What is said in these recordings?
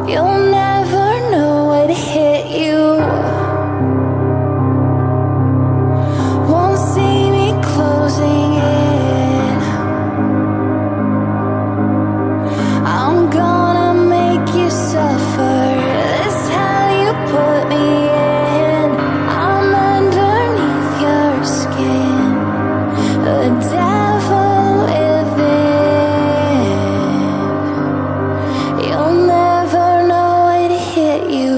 You'll never know what hit you. Won't see me closing in. I'm gonna make you suffer. This how you put me in. I'm underneath your skin. The devil within. You'll never know what hit you.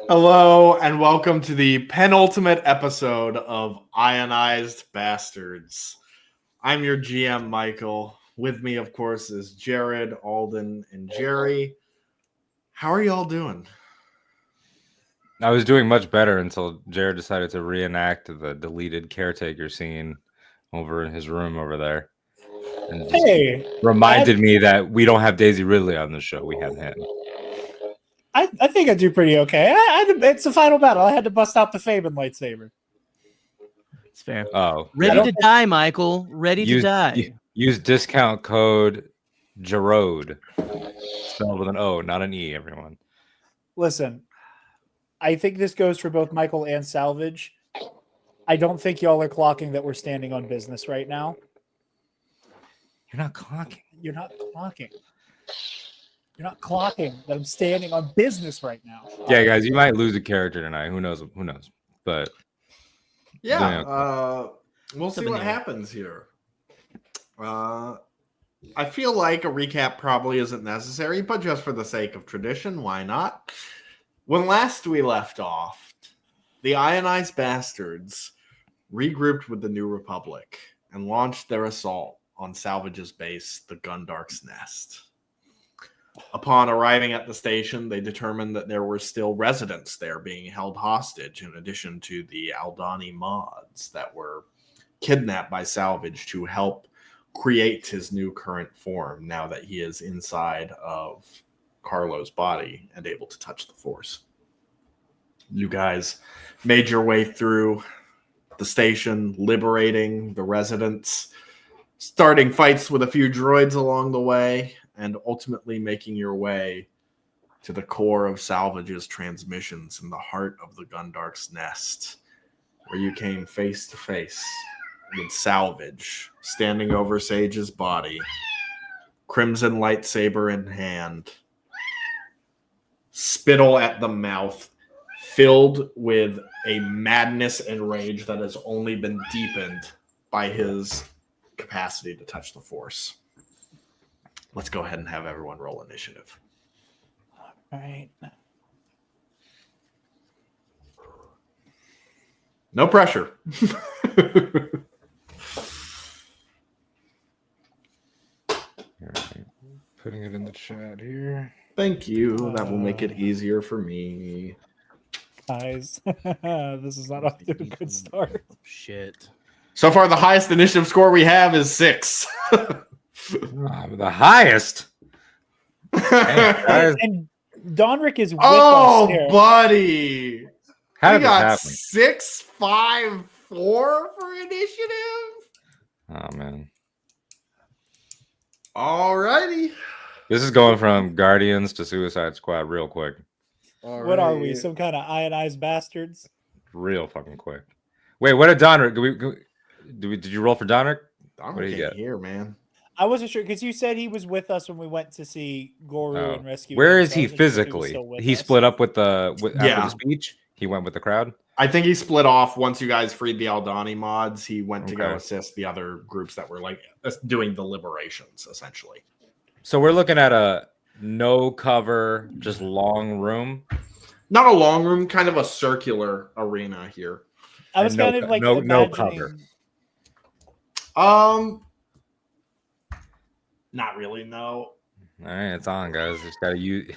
Hello and welcome to the penultimate episode of Ionized Basterds. I'm your GM, Michael. With me, of course, is Jared, Alden, and Jerry. How are y'all doing? I was doing much better until Jared decided to reenact the deleted caretaker scene over in his room over there. And just reminded me that we don't have Daisy Ridley on the show. We have him. I think I do pretty okay. It's the final battle. I had to bust out the Faben lightsaber. It's fair. Oh, Ready to die, Michael. Ready to die. Use discount code Jarode. Spelled with an O, not an E, everyone. Listen, I think this goes for both Michael and Salvage. I don't think y'all are clocking that we're standing on business right now. You're not clocking. You're not clocking. You're not clocking that I'm standing on business right now. Yeah, guys, you might lose a character tonight. Who knows? Who knows? But yeah, we'll see what happens here. I feel like a recap probably isn't necessary, but just for the sake of tradition, why not? When last we left off, the Ionized Basterds regrouped with the New Republic and launched their assault on Salvage's base, the Gundark's Nest. Upon arriving at the station, they determined that there were still residents there being held hostage, in addition to the Aldani mods that were kidnapped by Salvage to help create his new current form now that he is inside of Carlo's body and able to touch the Force. You guys made your way through the station, liberating the residents, starting fights with a few droids along the way, and ultimately making your way to the core of Salvage's transmissions in the heart of the Gundark's Nest, where you came face to face with Salvage standing over Sage's body, crimson lightsaber in hand, spittle at the mouth, filled with a madness and rage that has only been deepened by his capacity to touch the Force. Let's go ahead and have everyone roll initiative. All right. No pressure. Putting it in the chat here. Thank you. That will make it easier for me. Guys, this is not off to a good start. Shit. So far, the highest initiative score we have is 6. The highest. And Donrick is with us here. Buddy. How we did got this happen? 6, 5, 4 for initiative. Oh, man. Alrighty. This is going from Guardians to Suicide Squad real quick. What are we? Some kind of ionized bastards? Real fucking quick. Wait, what did Donrick? Did you roll for Donrick? I'm What do you get? here, man. I wasn't sure because you said he was with us when we went to see Goru and rescue. Where him, is so I he wasn't sure if physically? was He us. split up with after Yeah. the speech. He went with the crowd. I think he split off once you guys freed the Aldani mods. He went to go Okay. assist the other groups that were like doing the liberations, essentially. So we're looking at a no cover, just long room. Not a long room, kind of a circular arena here. I was And kind of like no imagining. cover. Not really, no. All right, it's on, guys. Just gotta use.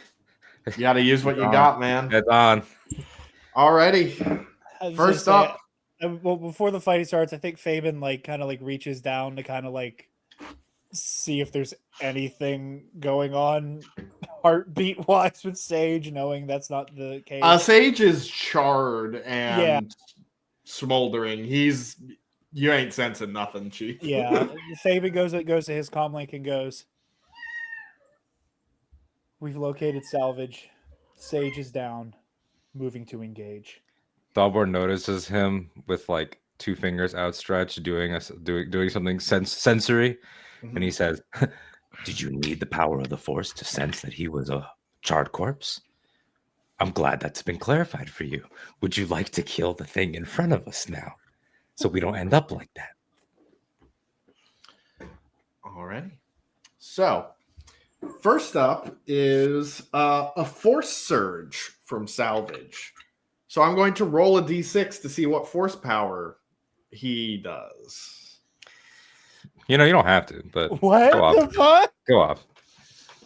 You got to use what you got, man. It's on. Alrighty. I was First gonna up. say, well, before the fight starts, I think Faben kind of reaches down to kind of see if there's anything going on heartbeat wise with Sage, knowing that's not the case. Sage is charred and smoldering. He's You ain't sensing nothing, Chief. Yeah, Fabian goes to his comlink and goes, "We've located Salvage. Sage is down. Moving to engage." Dalbor notices him with like 2 fingers outstretched, doing something sensory, and he says, "Did you need the power of the Force to sense that he was a charred corpse? I'm glad that's been clarified for you. Would you like to kill the thing in front of us now, so we don't end up like that?" Alrighty. So, first up is a Force Surge from Salvage. So I'm going to roll a d6 to see what force power he does. You don't have to, but What go off. the fuck? Go off.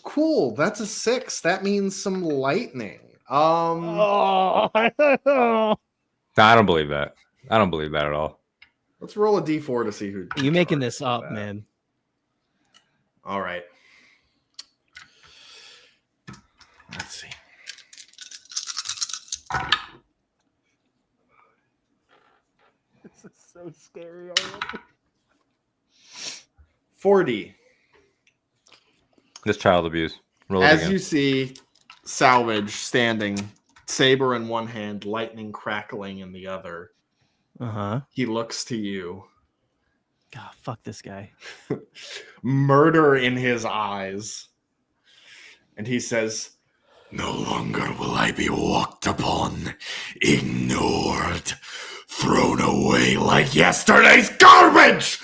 Cool. That's a 6. That means some lightning. Oh, No, I don't believe that. I don't believe that at all. Let's roll a d4 to see who. You making this charges up, that. man? All right. Let's see. this is so scary already. 40. This child abuse. Roll it As again. you see, Salvage standing, saber in one hand, lightning crackling in the other. He looks to you. God, fuck this guy. Murder in his eyes. And he says, "No longer will I be walked upon, ignored, thrown away like yesterday's garbage!"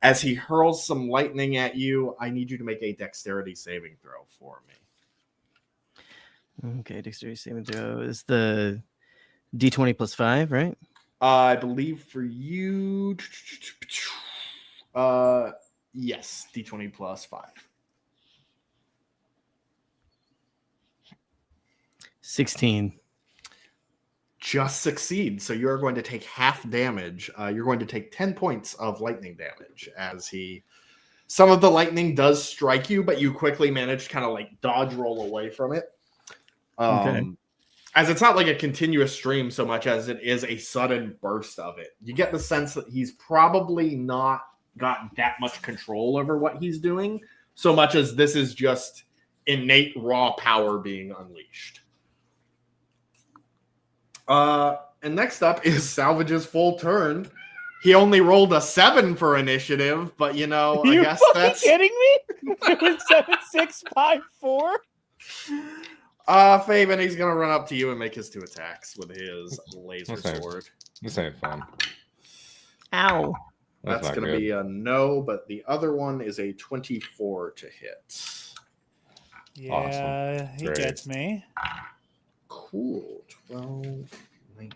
As he hurls some lightning at you, I need you to make a dexterity saving throw for me. Okay, dexterity saving throw is the D20 plus 5, right? I believe for you, yes, D20 plus 5. 16. Just succeed. So you're going to take half damage. You're going to take 10 points of lightning damage as some of the lightning does strike you, but you quickly manage to kind of like dodge roll away from it. Okay. As it's not like a continuous stream so much as it is a sudden burst of it. You get the sense that he's probably not got that much control over what he's doing, so much as this is just innate raw power being unleashed. And next up is Salvage's full turn. He only rolled a 7 for initiative, but I guess that's kidding me? It was 7, 6, 5, 4. Fabian, he's gonna run up to you and make his 2 attacks with his laser Okay. sword. This ain't fun. Ow. That's not gonna good. be a no, but the other one is a 24 to hit. Yeah, he Great. gets me. Cool. 12, 19.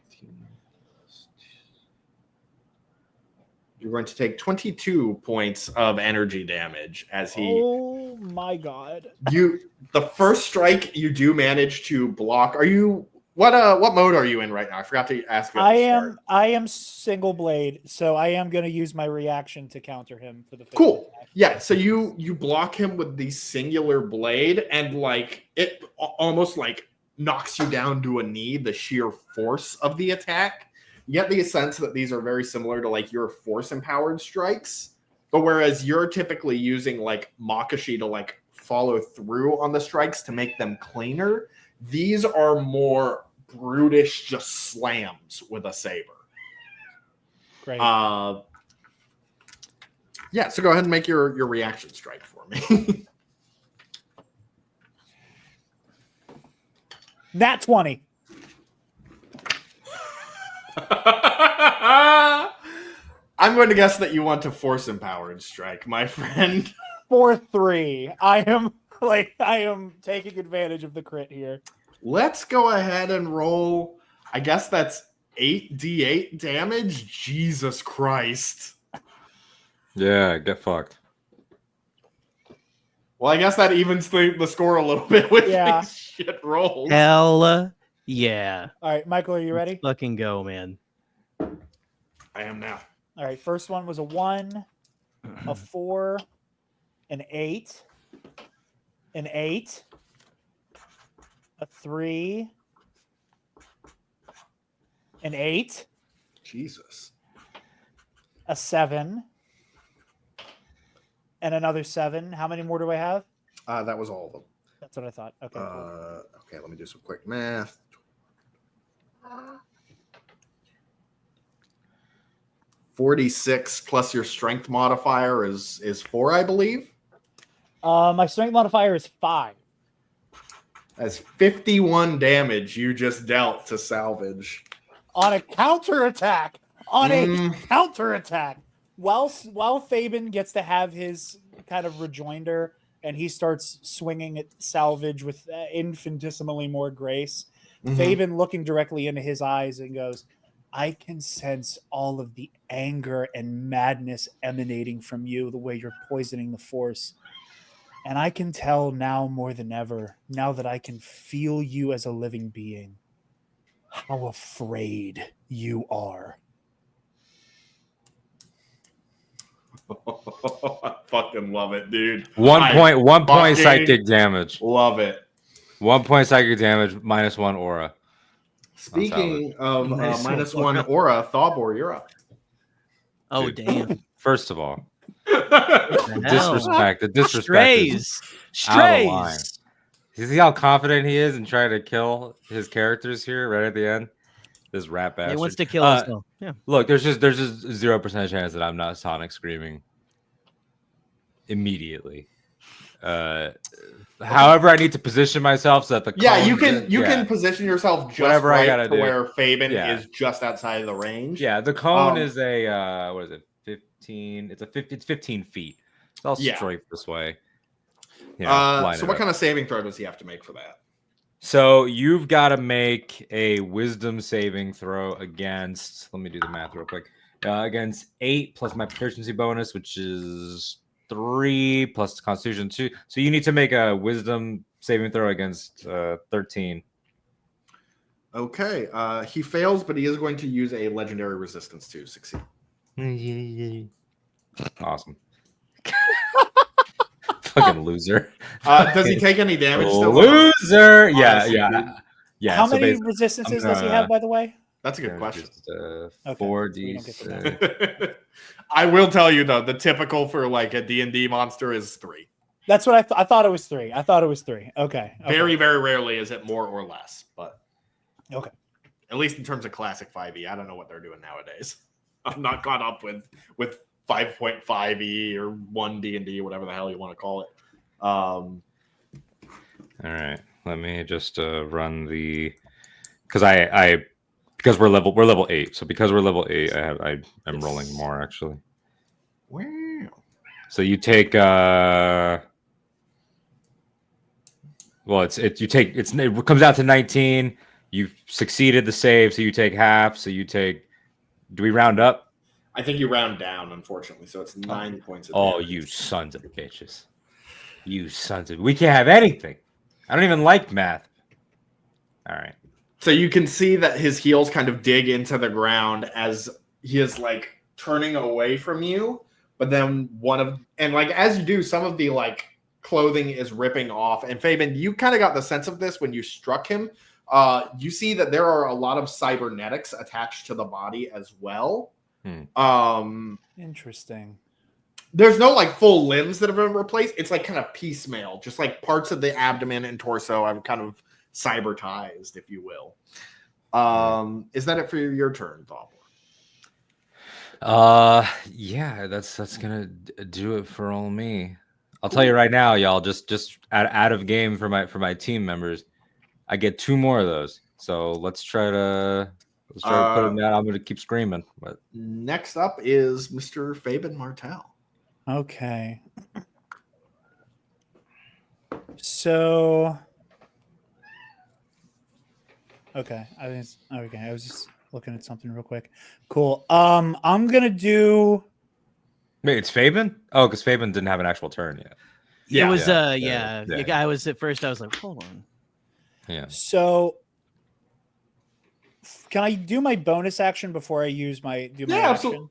You're going to take 22 points of energy damage as he. Oh my god. The first strike you do manage to block. Are you what mode are you in right now? I forgot to ask you. I am single blade, so I am going to use my reaction to counter him for the first Cool. attack. Yeah, so you block him with the singular blade, and like it almost like knocks you down to a knee. The sheer force of the attack. You get the sense that these are very similar to like your force empowered strikes, but whereas you're typically using like Makashi to like follow through on the strikes to make them cleaner, these are more brutish, just slams with a saber. Great. Yeah, so go ahead and make your reaction strike for me. Nat 20. I'm going to guess that you want to force empowered strike, my friend. 4-3. I am taking advantage of the crit here. Let's go ahead and roll. I guess that's 8d8 damage. Jesus Christ. Yeah, get fucked. Well, I guess that evens the score a little bit with these shit rolls. Hell yeah. All right, Michael, are you ready? Let's fucking go, man. I am now. All right, first one was a 1, a 4, an 8, an 8, a 3, an 8, Jesus. a 7, and another 7. How many more do I have? That was all of them. That's what I thought. Okay. Cool. Okay, let me do some quick math. 46 plus your strength modifier is 4, I believe. My strength modifier is 5. That's 51 damage you just dealt to Salvage. On a counterattack. While Fabian gets to have his kind of rejoinder and he starts swinging at Salvage with infinitesimally more grace, Fabian looking directly into his eyes and goes, I can sense all of the anger and madness emanating from you, the way you're poisoning the Force. And I can tell now more than ever, now that I can feel you as a living being, how afraid you are. I fucking love it, dude. 1 point psychic damage. Love it. 1 point psychic damage, -1 aura. Speaking of Nice. -1 aura, Thawbor, you're up. Oh, Dude. damn. First of all, The hell? the disrespect is out of line. Strays. You see how confident he is in trying to kill his characters here right at the end? This rat bastard. He wants to kill us though. Yeah. Look, there's just 0% chance that I'm not Sonic screaming immediately. However, I need to position myself so that the you cone- can position yourself just Whatever I right gotta to do. where Fabian Yeah. is just outside of the range. Yeah, the cone is a what is it? 15. It's 15 feet. So I'll strike this way. You know, line so it what up. kind of saving throw does he have to make for that? So you've got to make a wisdom saving throw against. Let me do the math real quick. Against 8 plus my proficiency bonus, which is 3 plus Constitution 2. So you need to make a wisdom saving throw against 13. Okay, he fails, but he is going to use a legendary resistance to succeed. Awesome. Fucking loser. Does he take any damage? Still? Loser. Yeah. How so many basically, resistances does he have, by the way? That's a good question. Just, Okay, 4d. so we don't get I will tell you though, the typical for like a D&D monster is 3. That's what I thought it was 3. Okay. Very, very rarely is it more or less, but Okay. At least in terms of classic 5e, I don't know what they're doing nowadays. I'm not caught up with 5.5e or 1 D&D, whatever the hell you want to call it. All right, let me just run the because we're level 8. So because we're level 8, I'm rolling more actually. Wow. So you take it comes out to 19. You've succeeded the save, so you take half. So you take. Do we round up? I think you round down, unfortunately, so it's 9 points. Oh, you sons of bitches! You sons of. We can't have anything. I don't even like math. All right. So you can see that his heels kind of dig into the ground as he is like turning away from you. But then as you do, some of the like clothing is ripping off. And Fabian, you kind of got the sense of this when you struck him. You see that there are a lot of cybernetics attached to the body as well. Interesting. There's no like full limbs that have been replaced. It's like kind of piecemeal, just like parts of the abdomen and torso are kind of cybertized, if you will. Is that it for your turn, Thawbor? Yeah, that's gonna do it for all me. I'll tell you right now, y'all. Just out of game for my team members, I get 2 more of those. So let's try to put them down. I'm gonna keep screaming. But next up is Mr. Fabian Martel. Okay. So. Okay, I was just looking at something real quick. Cool. I'm gonna do. wait, it's Fabian? Oh, because Fabian didn't have an actual turn yet. It was yeah. I was at first. I was like, hold on. Yeah. So, can I do my bonus action before I use my action? Absolutely.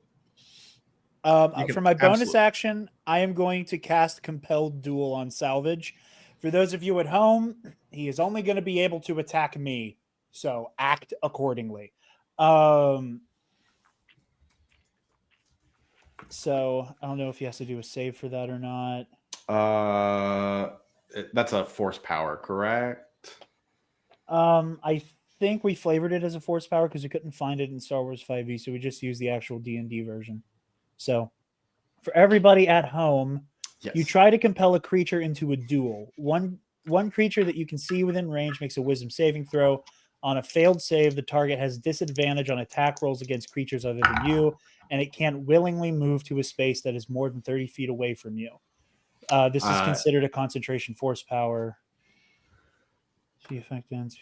For my bonus action, I am going to cast Compelled Duel on Salvage. For those of you at home, he is only going to be able to attack me, so act accordingly. So I don't know if he has to do a save for that or not. That's a force power, correct? I think we flavored it as a force power because we couldn't find it in Star Wars 5e, so we just used the actual D&D version. So for everybody at home, Yes. you try to compel a creature into a duel. One creature that you can see within range makes a wisdom saving throw. On a failed save, the target has disadvantage on attack rolls against creatures other than you, and it can't willingly move to a space that is more than 30 feet away from you. This is considered a concentration force power. The effect ends.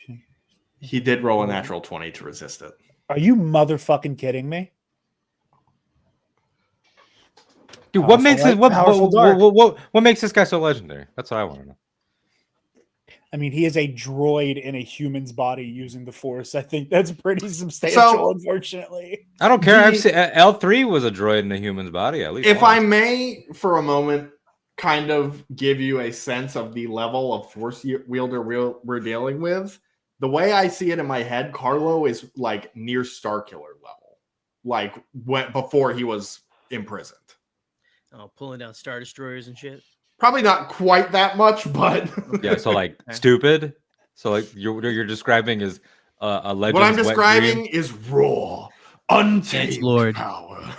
He did roll a natural 20 to resist it. Are you motherfucking kidding me? Dude, what makes it what makes this guy so legendary? That's what I want to know. I mean, he is a droid in a human's body using the Force. I think that's pretty substantial, unfortunately. I don't care. L3 was a droid in a human's body, at least. If I may, for a moment, kind of give you a sense of the level of Force wielder we're dealing with, the way I see it in my head, Carlo is like near Starkiller level, like before he was imprisoned. Oh, pulling down Star Destroyers and shit. Probably not quite that much, but yeah. So like stupid. So like you're describing is a legend. What I'm describing is raw, untamed Lord. power.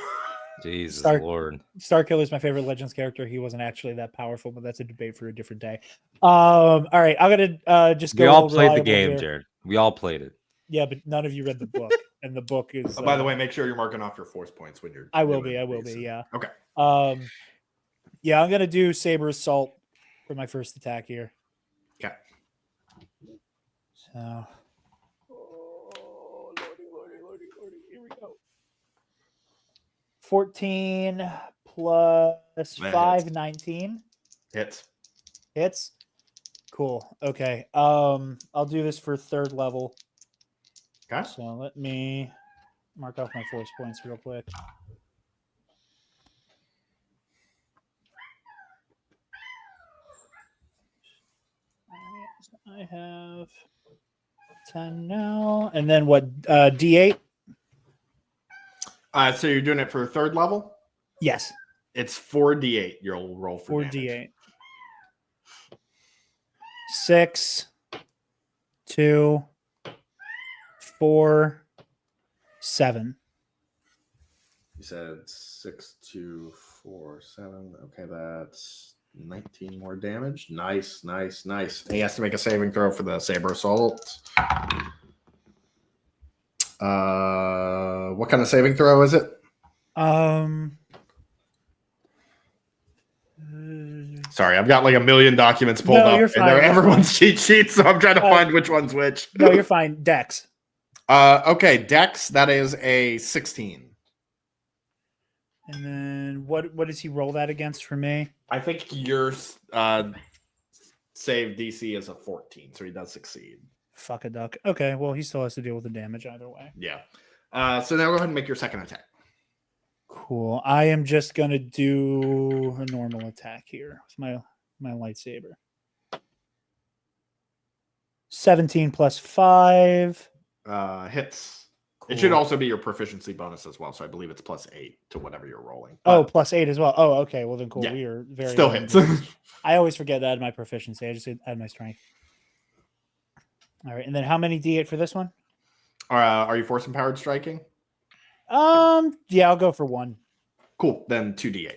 Jesus Lord. Starkiller is my favorite Legends character. He wasn't actually that powerful, but that's a debate for a different day. All right, I'm gonna just go. We all played the game, Jared. We all played it. Yeah, but none of you read the book, and the book is. By the way, make sure you're marking off your force points when you're. I will be. Yeah. Okay. Yeah, I'm gonna do Saber Assault for my first attack here. Okay. So. Oh, lordy. Here we go. 14 plus 5, 19. Hits. Cool. Okay. I'll do this for third level. Okay. So let me mark off my force points real quick. I have 10 now. And then what? D8? So you're doing it for third level? Yes. It's 4d8. You'll roll for 4d8. 6, 2, 4, 7. You said 6, 2, 4, 7. Okay, that's 19 more damage. Nice. He has to make a saving throw for the Saber Assault. What kind of saving throw is it? Sorry, I've got like a million documents pulled up. You're fine. And they're everyone's cheat sheets, so I'm trying to find which one's which. No, you're fine. Dex. Okay, Dex, that is a 16. And then what does he roll that against for me? I think your save DC is a 14, so he does succeed. Fuck a duck. Okay, well, he still has to deal with the damage either way. Yeah. So now go ahead and make your second attack. Cool. I am just going to do a normal attack here with my lightsaber. 17 plus 5. Hits. Cool. It should also be your proficiency bonus as well, so I believe it's plus 8 to whatever you're rolling. But, plus 8 as well. Oh, okay. Well, then cool. Yeah, we are very still hits. I always forget that my proficiency. I just add my strength. All right, and then how many D8 for this one? Are you force empowered striking? Yeah, I'll go for 1. Cool. Then 2d8.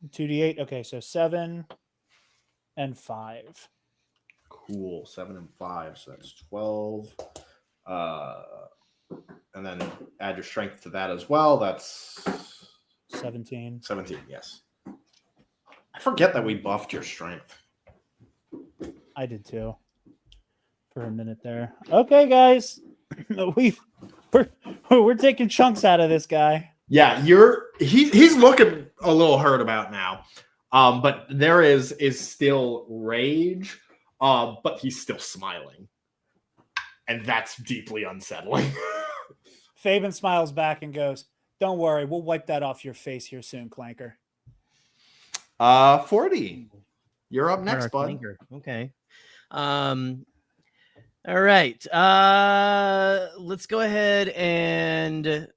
2d8. Okay, so 7 and 5. Cool. 7 and 5, so that's 12. And then add your strength to that as well. That's 17. 17. Yes. I forget that we buffed your strength. I did too. For a minute there. Okay, guys, we're taking chunks out of this guy. Yeah, he's looking a little hurt about now, but there is still rage, but he's still smiling, and that's deeply unsettling. Fabian smiles back and goes, "Don't worry, we'll wipe that off your face here soon, Clanker." 40. You're up next, bud. Clanker. Okay. All right. Let's go ahead and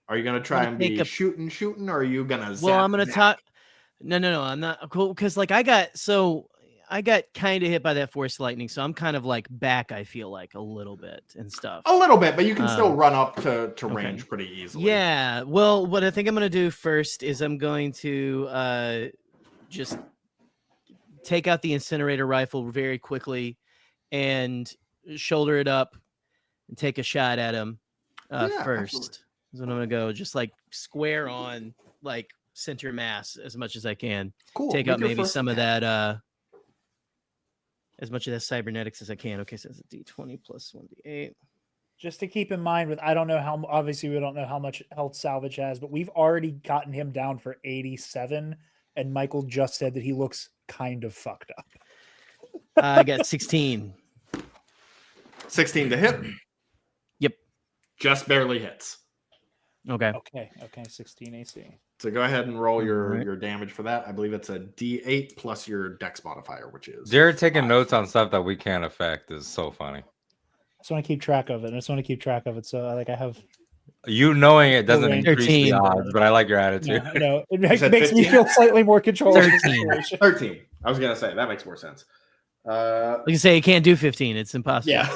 Are you gonna try and be shooting, or are you gonna? Well, I'm gonna talk. No, I'm not cool because like I got kind of hit by that force lightning, so I'm kind of like back. I feel like a little bit and stuff. A little bit, but you can still run up to range pretty easily. Yeah. Well, what I think I'm gonna do first is I'm going to just take out the incinerator rifle very quickly and shoulder it up and take a shot at him first. Absolutely. Is what I'm gonna go. Just like square on, like center mass as much as I can. Cool. Take out maybe some of that. As much of that cybernetics as I can. Okay, so it's a D20 plus 1d8. Just to keep in mind, with obviously we don't know how much health Salvage has, but we've already gotten him down for 87, and Michael just said that he looks kind of fucked up. I got 16. 16 to hit. Yep. Just barely hits. Okay. 16 AC. So go ahead and roll your damage for that. I believe it's a D8 plus your Dex modifier, which is Jared taking notes on stuff that we can't affect is so funny. I just want to keep track of it. So like I have knowing it doesn't increase the odds, but I like your attitude. No, it makes me feel slightly more control. 13. I was gonna say that makes more sense. Like you say, you can't do 15. It's impossible. Yeah.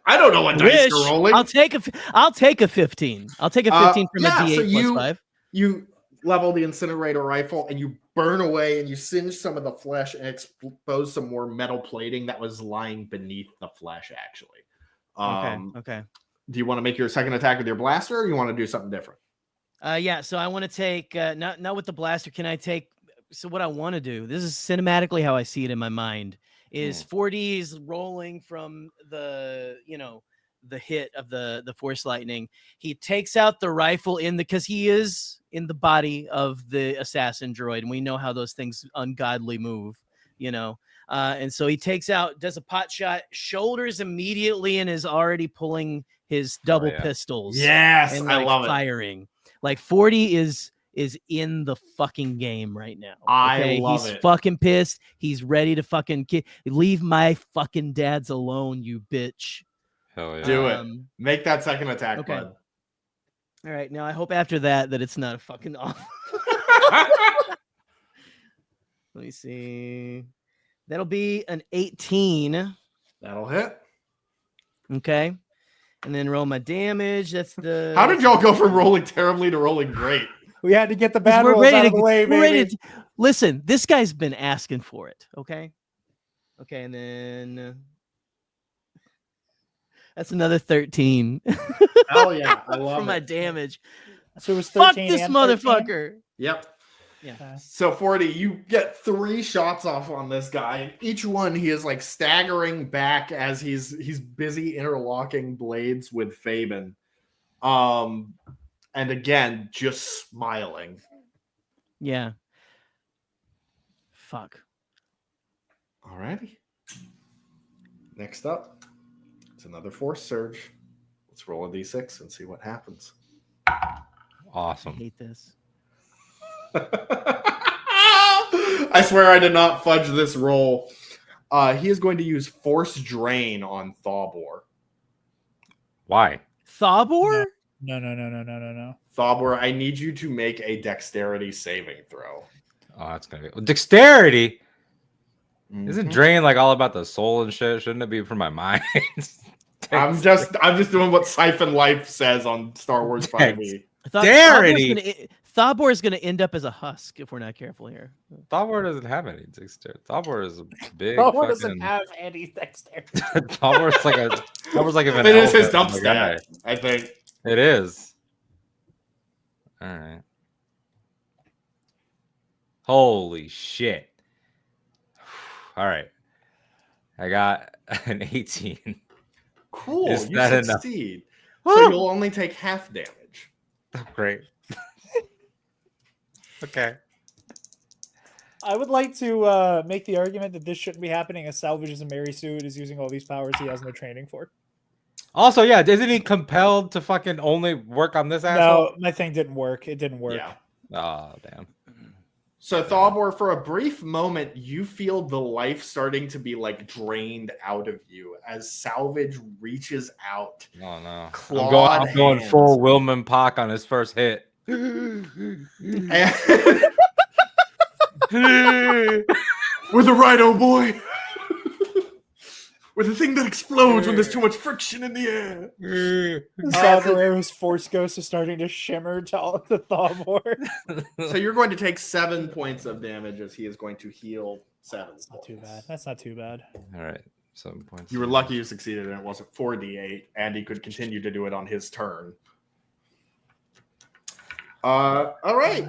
I don't know what dice you're rolling. I'll take a 15. I'll take a 15 from a D8 plus 5. You level the incinerator rifle and you burn away and you singe some of the flesh and expose some more metal plating that was lying beneath the flesh, actually. Okay. Do you want to make your second attack with your blaster, or you want to do something different? Yeah, so I want to take not with the blaster. Can I take? So what I want to do, this is cinematically how I see it in my mind, is 4D is rolling from the hit of the force lightning. He takes out the rifle because he is in the body of the assassin droid, and we know how those things ungodly move, and so he does a pot shot, shoulders immediately, and is already pulling his double pistols. Yes, and I love firing. Like 40 is in the fucking game right now. I love it. He's fucking pissed. He's ready to fucking leave my fucking dads alone, you bitch. Hell yeah. Do it. Make that second attack, bud. All right. Now I hope after that it's not a fucking off. Let me see. That'll be an 18. That'll hit. Okay. And then roll my damage. That's the. How did y'all go from rolling terribly to rolling great? We had to get the bad rolls out of the way, baby. Listen, this guy's been asking for it. Okay. Okay, and then that's another 13. Hell yeah, I love for my damage. So it was 13. Fuck this motherfucker. 13? Yep. Yeah. So 40, you get 3 shots off on this guy, and each one he is like staggering back as he's busy interlocking blades with Fabian. And again, just smiling. Yeah. Fuck. Alrighty. Next up, it's another force surge. Let's roll a d6 and see what happens. Awesome. I hate this. I swear I did not fudge this roll. He is going to use Force Drain on Thawbor. Why? Thawbor? No. Thawbor, I need you to make a dexterity saving throw. Oh, that's gonna be dexterity. Mm-hmm. Isn't Drain like all about the soul and shit? Shouldn't it be for my mind? I'm just doing what Siphon Life says on Star Wars 5e. Dexterity. Thawbor is going to end up as a husk if we're not careful here. Thawbor doesn't have any dexterity. Thawbor is a big. Thawbor doesn't have any dexterity. Thawbor's like it is his dump stat, I think. It is. All right. Holy shit. All right. I got an 18. Cool. Is you that succeed. Enough? So you'll only take half damage. Oh, great. Okay. I would like to make the argument that this shouldn't be happening as Salvage is a Mary Sue and is using all these powers he has no training for. Also, yeah, isn't he compelled to fucking only work on this asshole? No, my thing didn't work. It didn't work. Yeah. Oh, damn. So Thalbor, for a brief moment, you feel the life starting to be like drained out of you as Salvage reaches out. Oh no! Clawed I'm going hands. full Wilman Pock on his first hit. With a rhino boy. With a thing that explodes when there's too much friction in the air. Salvarero's Force Ghost is starting to shimmer to Thalbor. So you're going to take 7 points of damage as he is going to heal 7 That's not too points. bad. That's not too bad. All right, 7 points. You were lucky you succeeded and it wasn't 4d8, and he could continue to do it on his turn. All right.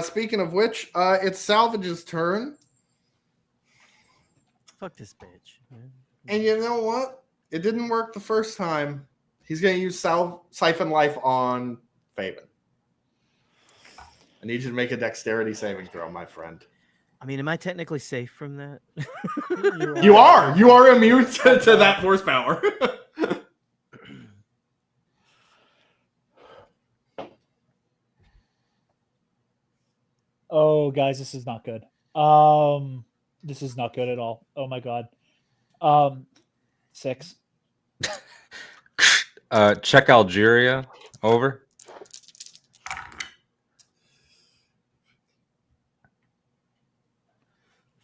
Speaking of which, it's Salvage's turn. Fuck this bitch. And you know what? It didn't work the first time. He's going to use Siphon Life on Faven. I need you to make a dexterity saving throw, my friend. I mean, am I technically safe from that? You are. You are immune to that force power. Oh, guys, this is not good. This is not good at all. Oh my god. 6. Check Algeria. Over.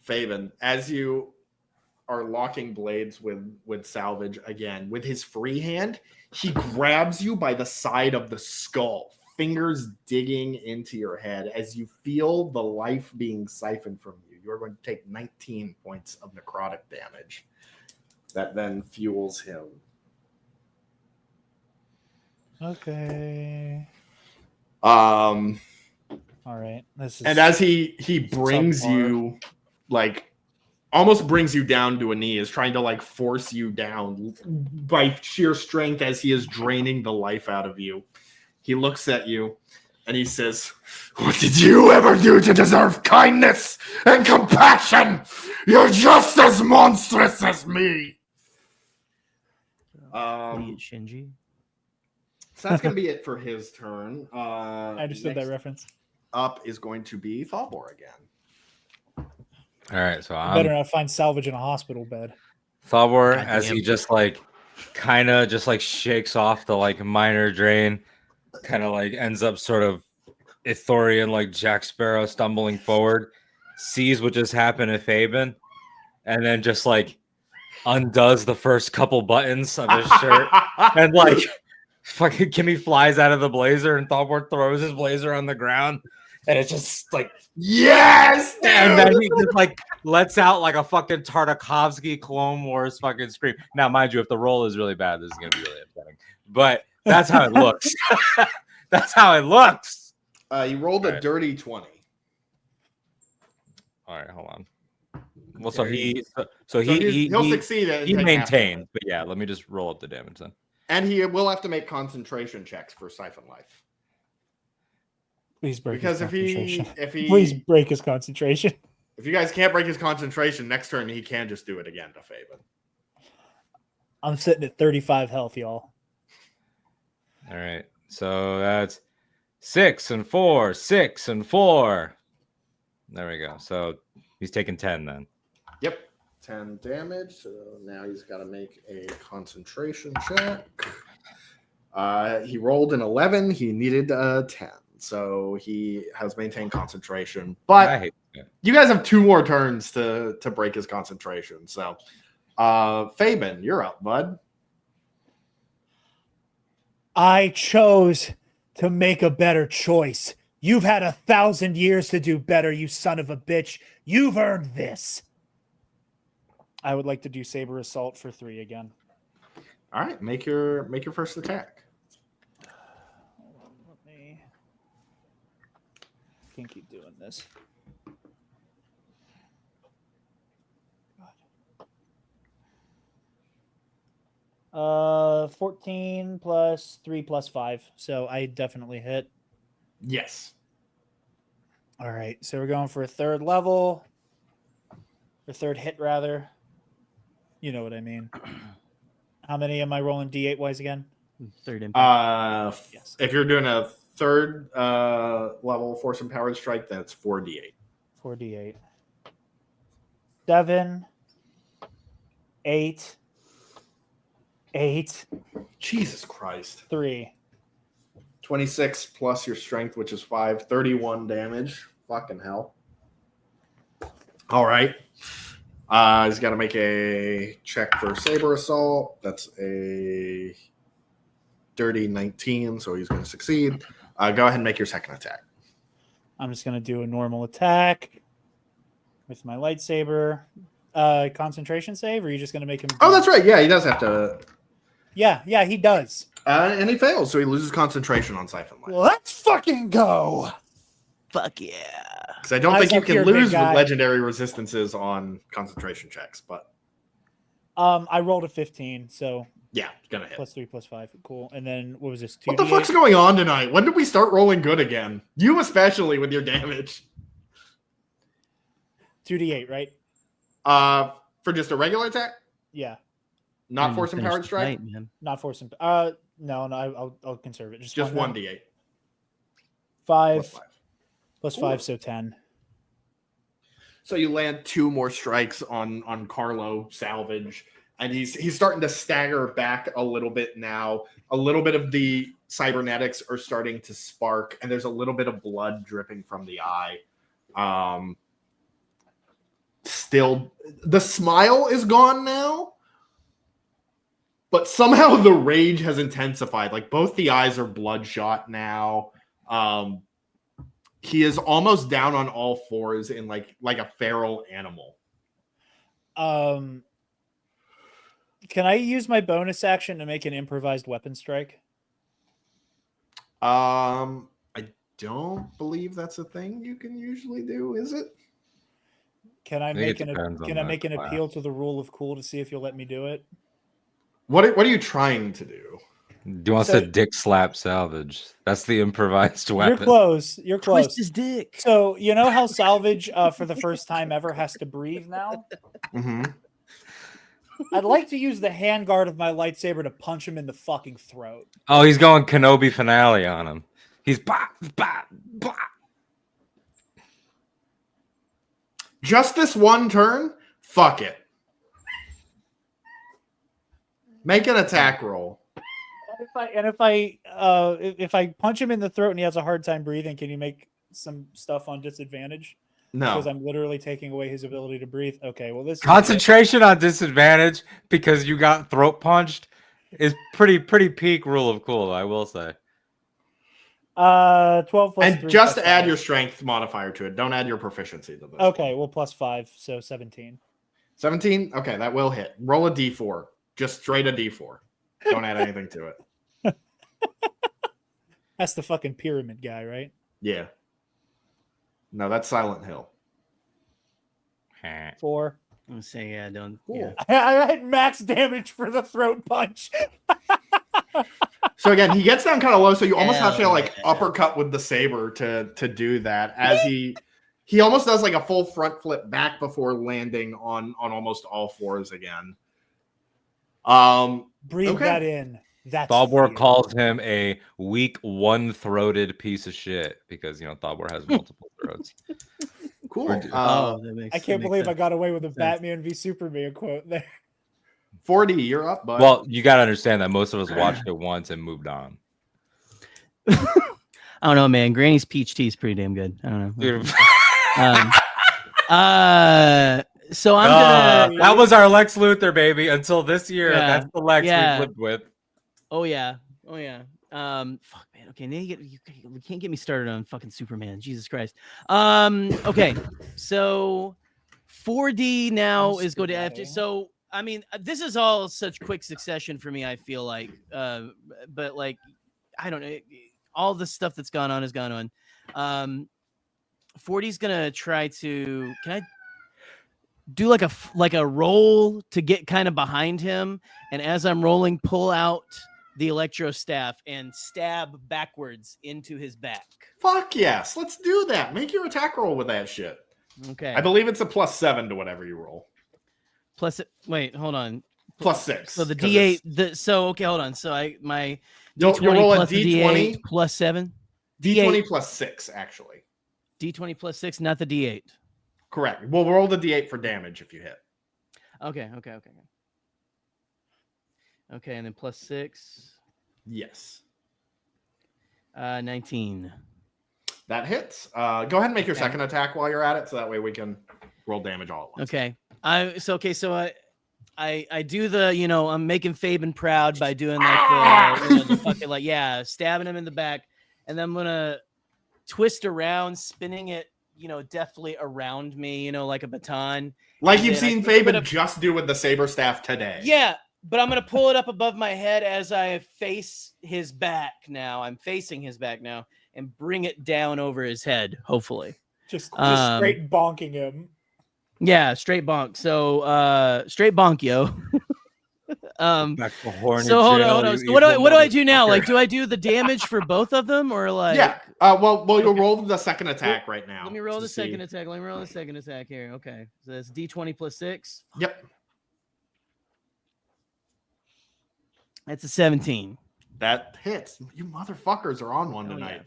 Faven, as you are locking blades with Salvage again, with his free hand, he grabs you by the side of the skull, fingers digging into your head as you feel the life being siphoned from you. You're going to take 19 points of necrotic damage. That then fuels him. Okay. All right. This is And as he brings you, like, almost brings you down to a knee, is trying to like force you down by sheer strength as he is draining the life out of you. He looks at you and he says, "What did you ever do to deserve kindness and compassion? You're just as monstrous as me." Shinji. So that's going to be it for his turn. I understood that reference. Up is going to be Thalbor again. All right, so I better not find Salvage in a hospital bed. Thalbor, as he just like kind of just like shakes off the like minor drain, kind of like ends up sort of Ithorian like Jack Sparrow stumbling forward, sees what just happened to Faben, and then just like undoes the first couple buttons of his shirt and like fucking Kimmy flies out of the blazer and Thalbor throws his blazer on the ground and it's just like yes, dude! And then he just like lets out like a fucking Tartakovsky Clone Wars fucking scream. Now, mind you, if the roll is really bad, this is gonna be really upsetting. But that's how it looks. That's how it looks. You rolled a dirty 20. All right, hold on. Well, Okay. so he'll succeed. He maintained, but yeah, let me just roll up the damage then. And he will have to make concentration checks for Siphon Life. Please break because his concentration. if he Please break his concentration. If you guys can't break his concentration, next turn he can just do it again to Faven. I'm sitting at 35 health, y'all. All right, so that's 6 and 4, 6 and 4. There we go. So he's taking 10 then. Yep, 10 damage. So now he's got to make a concentration check. He rolled an 11. He needed a 10. So he has maintained concentration. But you guys have 2 more turns to break his concentration. So, Faben, you're up, bud. I chose to make a better choice. You've had 1,000 years to do better, you son of a bitch. You've earned this. I would like to do Saber Assault for 3 again. All right, make your first attack. Let me. Can't keep doing this. 14 plus 3 plus 5. So I definitely hit. Yes. All right. So we're going for a 3rd level. Or 3rd hit, rather. You know what I mean. How many am I rolling D8 wise again? 3rd impact. Yes. If you're doing a 3rd level force empowered strike, then it's 4d8. 4d8. 7, 8, 8, Jesus Christ. 3. 26 plus your strength, which is 5, 31 damage. Fucking hell. All right. He's got to make a check for Saber Assault. That's a dirty 19, so he's going to succeed. Go ahead and make your second attack. I'm just going to do a normal attack with my lightsaber. Concentration save, or are you just going to make him... Oh, that's right. Yeah, he does have to... Yeah, he does. And he fails, so he loses concentration on Siphon Light. Let's fucking go! Fuck yeah. Because I don't Eyes think you up can here, big lose with guy. legendary resistances on concentration checks, but I rolled a 15, so yeah, it's gonna hit. +3, +5. Cool. And then what was this? 2d8? What the fuck's going on tonight? When did we start rolling good again? You especially with your damage. 2d8, right? For just a regular attack? Yeah. Not force empowered strike? Man. Not force him. No, I'll conserve it. Just one d8. 5 Plus 5. +5, so 10. So you land 2 more strikes on Carlo Salvage, and he's starting to stagger back a little bit now. A little bit of the cybernetics are starting to spark, and there's a little bit of blood dripping from the eye. Still, the smile is gone now, but somehow the rage has intensified. Like, both the eyes are bloodshot now. He is almost down on all fours in like a feral animal. Can I use my bonus action to make an improvised weapon strike? I don't believe that's a thing you can usually do, is it? Can I think make it an depends on can I the make an class. appeal to the rule of cool to see if you'll let me do it? What are you trying to do? Do you want So- to dick slap Salvage? That's the improvised weapon. You're close. You're close. Twist his dick. So you know how Salvage for the first time ever has to breathe now? Mm-hmm. I'd like to use the handguard of my lightsaber to punch him in the fucking throat. Oh, he's going Kenobi finale on him. He's bah, bah, bah. Just this one turn? Fuck it. Make an attack roll. If I punch him in the throat and he has a hard time breathing, can you make some stuff on disadvantage? No. Because I'm literally taking away his ability to breathe. Okay, well this Concentration on disadvantage because you got throat punched is pretty peak rule of cool, I will say. 12 plus And 3 just plus add 5. your strength modifier to it. Don't add your proficiency to this. Okay, well +5, so 17. 17? Okay, that will hit. Roll a d4. Just straight a d4. Don't add anything to it. That's the fucking pyramid guy, right? Yeah. No, that's Silent Hill. 4. I'm gonna say yeah. Don't. Cool. Yeah. I had max damage for the throat punch. So again, he gets down kind of low, so you almost have to Hell like yeah. uppercut with the saber to do that. As he almost does like a full front flip back before landing on almost all fours again. Breathe Okay. that in. That's Thalbor fear. calls him a weak, one-throated piece of shit because Thalbor has multiple throats. Cool. That makes. I can't believe I got away with a sense. Batman v Superman quote there. 40, you're up, bud. Well, you got to understand that most of us watched it once and moved on. I don't know, man. Granny's peach tea is pretty damn good. I don't know. Dude, So I'm gonna. that was our Lex Luthor, baby. Until this year, Yeah, that's the Lex yeah. we've lived with. Oh yeah. Fuck, man. Okay, now you can't get me started on fucking Superman. Jesus Christ. Okay, so 4D now is going to have to. So I mean, this is all such quick succession for me. I feel like, but like, I don't know. All the stuff that's gone on has gone on. 40's gonna try to. Can I do like a roll to get kind of behind him, and as I'm rolling, pull out the electro staff and stab backwards into his back. Fuck yes. Let's do that. Make your attack roll with that shit. Okay. I believe it's a +7 to whatever you roll. Plus, wait, hold on. +6. So the 'cause D8. Okay, hold on. So my You'll D20 roll a plus the D8 D20. plus 7. D20 +6, actually. D20 plus 6, not the D8. Correct. We'll roll the d8 for damage if you hit. Okay, and then plus 6. Yes. 19. That hits. Go ahead and make your Okay. second attack while you're at it, so that way we can roll damage all at once. Okay. I do the, I'm making Fabian proud by doing like the fucking like, stabbing him in the back, and then I'm gonna twist around, spinning it, deftly around me, like a baton. Like And you've then seen Fabian just do with the saber staff today. Yeah, but I'm gonna pull it up above my head as I face his back now. I'm facing his back now and bring it down over his head, hopefully. Just straight bonking him. Yeah, straight bonk. So straight bonk, yo. Back to horny So hold jail, on. you So what do I do now? motherfucker. Like, do I do the damage for both of them, or like? Yeah. Well, you'll roll the second attack right now. Let me roll to the second see. attack. Let me roll the second attack here. Okay, so that's D20 plus 6. Yep. That's a 17. That hits. You motherfuckers are on one Oh, tonight.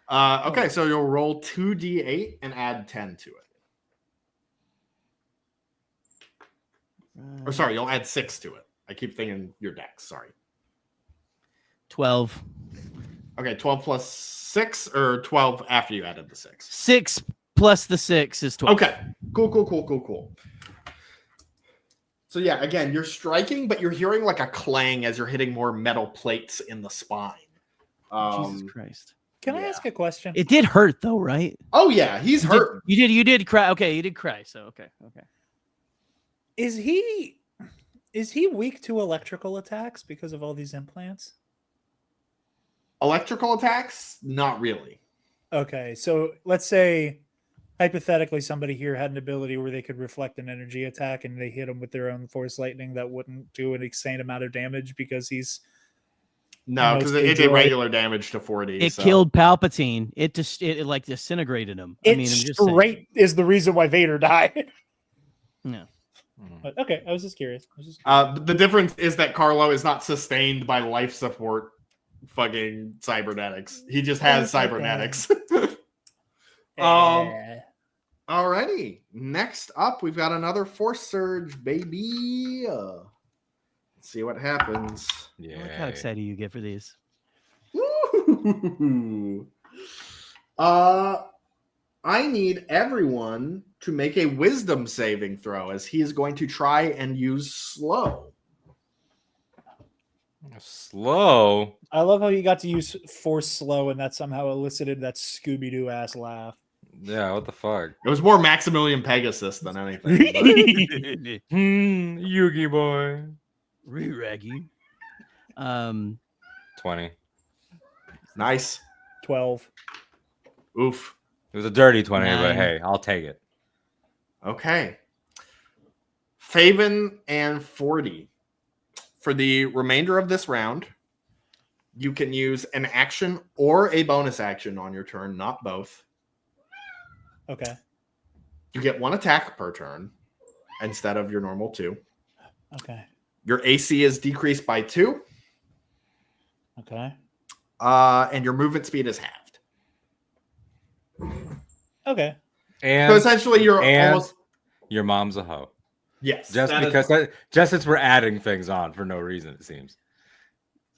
yeah. Okay, so you'll roll 2d8 and add 10 to it. Or sorry, you'll add 6 to it. I keep thinking your dex. Sorry. 12. Okay, 12 plus 6 or 12 after you added the 6? 6 plus the 6 is 12. Okay. Cool. So yeah, again, you're striking, but you're hearing like a clang as you're hitting more metal plates in the spine. Jesus Christ. Can I ask a question? It did hurt though, right? Oh yeah, he's hurt. You did cry. Okay, you did cry. So okay. Is he weak to electrical attacks because of all these implants? Electrical attacks? Not really. Okay, so let's say hypothetically somebody here had an ability where they could reflect an energy attack and they hit him with their own force lightning that wouldn't do an insane amount of damage because he's No, because it did regular damage to 40. It killed Palpatine. It like disintegrated him. I'm just saying. Is the reason why Vader died. No. But okay, I was just curious. The difference is that Carlo is not sustained by life support fucking cybernetics. He just has cybernetics. Alrighty. Next up, we've got another Force Surge, baby. Let's see what happens. Yeah. Look how excited you get for these. Woo! I need everyone to make a wisdom saving throw as he is going to try and use slow. Slow? I love how you got to use force slow and that somehow elicited that Scooby-Doo ass laugh. Yeah, what the fuck? It was more Maximilian Pegasus than anything. Yugi boy. Re-raggy. 20. Nice. 12. Oof. It was a dirty 20, but 9. hey, I'll take it. Okay. Faven and 40. For the remainder of this round, you can use an action or a bonus action on your turn, not both. Okay. You get 1 attack per turn instead of your normal 2. Okay. Your AC is decreased by 2. Okay. And your movement speed is halved. Okay. And So essentially, you're almost... your mom's a hoe. Yes. Just since we're adding things on for no reason, it seems.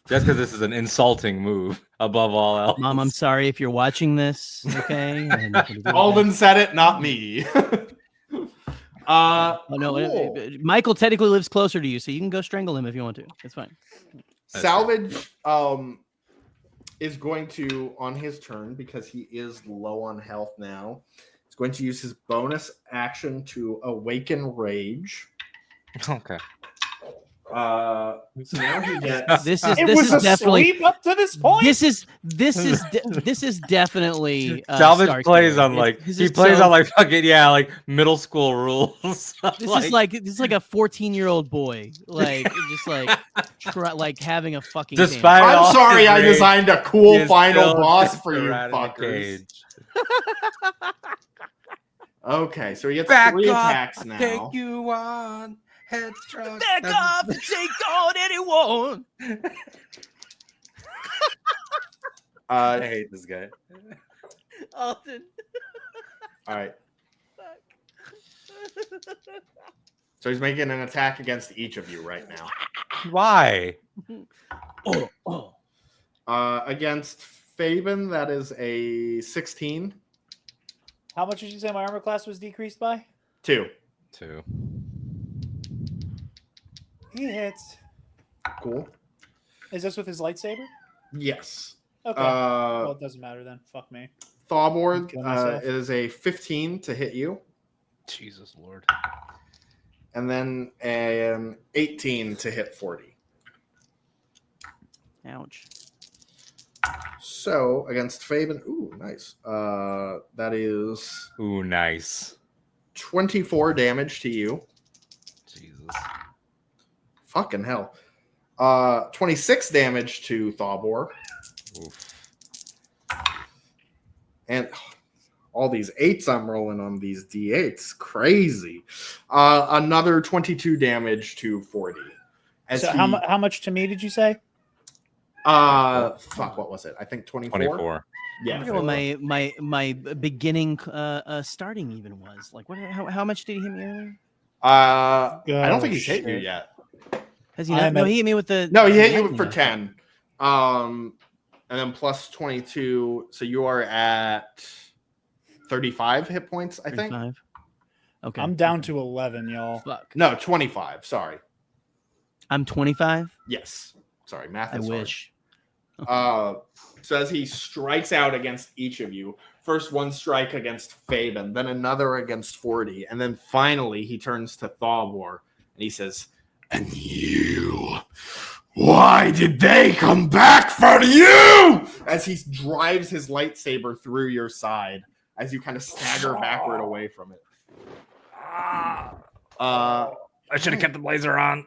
Just because this is an insulting move above all else. Mom, I'm sorry if you're watching this. Okay. Alden said it, not me. Oh, no, cool. Michael technically lives closer to you, so you can go strangle him if you want to. It's fine. Salvage is going to, on his turn, because he is low on health now, he's going to use his bonus action to awaken rage. Okay. So now he gets. This is definitely definitely up to this point. this is definitely Salvage plays Starkiller. on like This he is plays so- on like fucking like middle school rules. This is like a 14-year-old boy, like just like having a fucking. Despite tantrum. all I'm sorry, his I rage, designed a he cool is final still boss just for you rat in a fuckers. cage. Okay, so he gets Back 3 off, attacks now. Take you on headstrong. Back off and take on anyone. I hate this guy. Alton. All right. So he's making an attack against each of you right now. Why? Against Fabian, that is a 16. How much did you say my armor class was decreased by? 2. 2. He hits. Cool. Is this with his lightsaber? Yes. Okay. Well, it doesn't matter then. Fuck me. Thawbord Kill myself. is a 15 to hit you. Jesus Lord. And then an 18 to hit 40. Ouch. So against Fabian, ooh, nice. That is Ooh, nice. 24 damage to you. Jesus. Fucking hell. 26 damage to Thawbor. Oof. And all these 8s I'm rolling on these D8s. Crazy. Another 22 damage to 40. So how much to me did you say? Fuck, what was it? I think 24. 24. I Yeah. forget what my beginning starting even was. Like, what? How much did he hit me earlier? I don't think he's hit you shit. yet. Has he not? No, he hit me with the. No, he hit you lightning, for I thought. 10. And then plus 22. So you are at 35 hit points, I think. 35. Okay. I'm down to 11, y'all. Fuck. No, 25. Sorry. I'm 25. Yes. Sorry, math I is hard. wish. So as he strikes out against each of you, first one strike against Fabian, then another against 40, and then finally he turns to Thawbor and he says, "And you, why did they come back for you?" As he drives his lightsaber through your side, as you kind of stagger backward away from it. I should have kept the blazer on.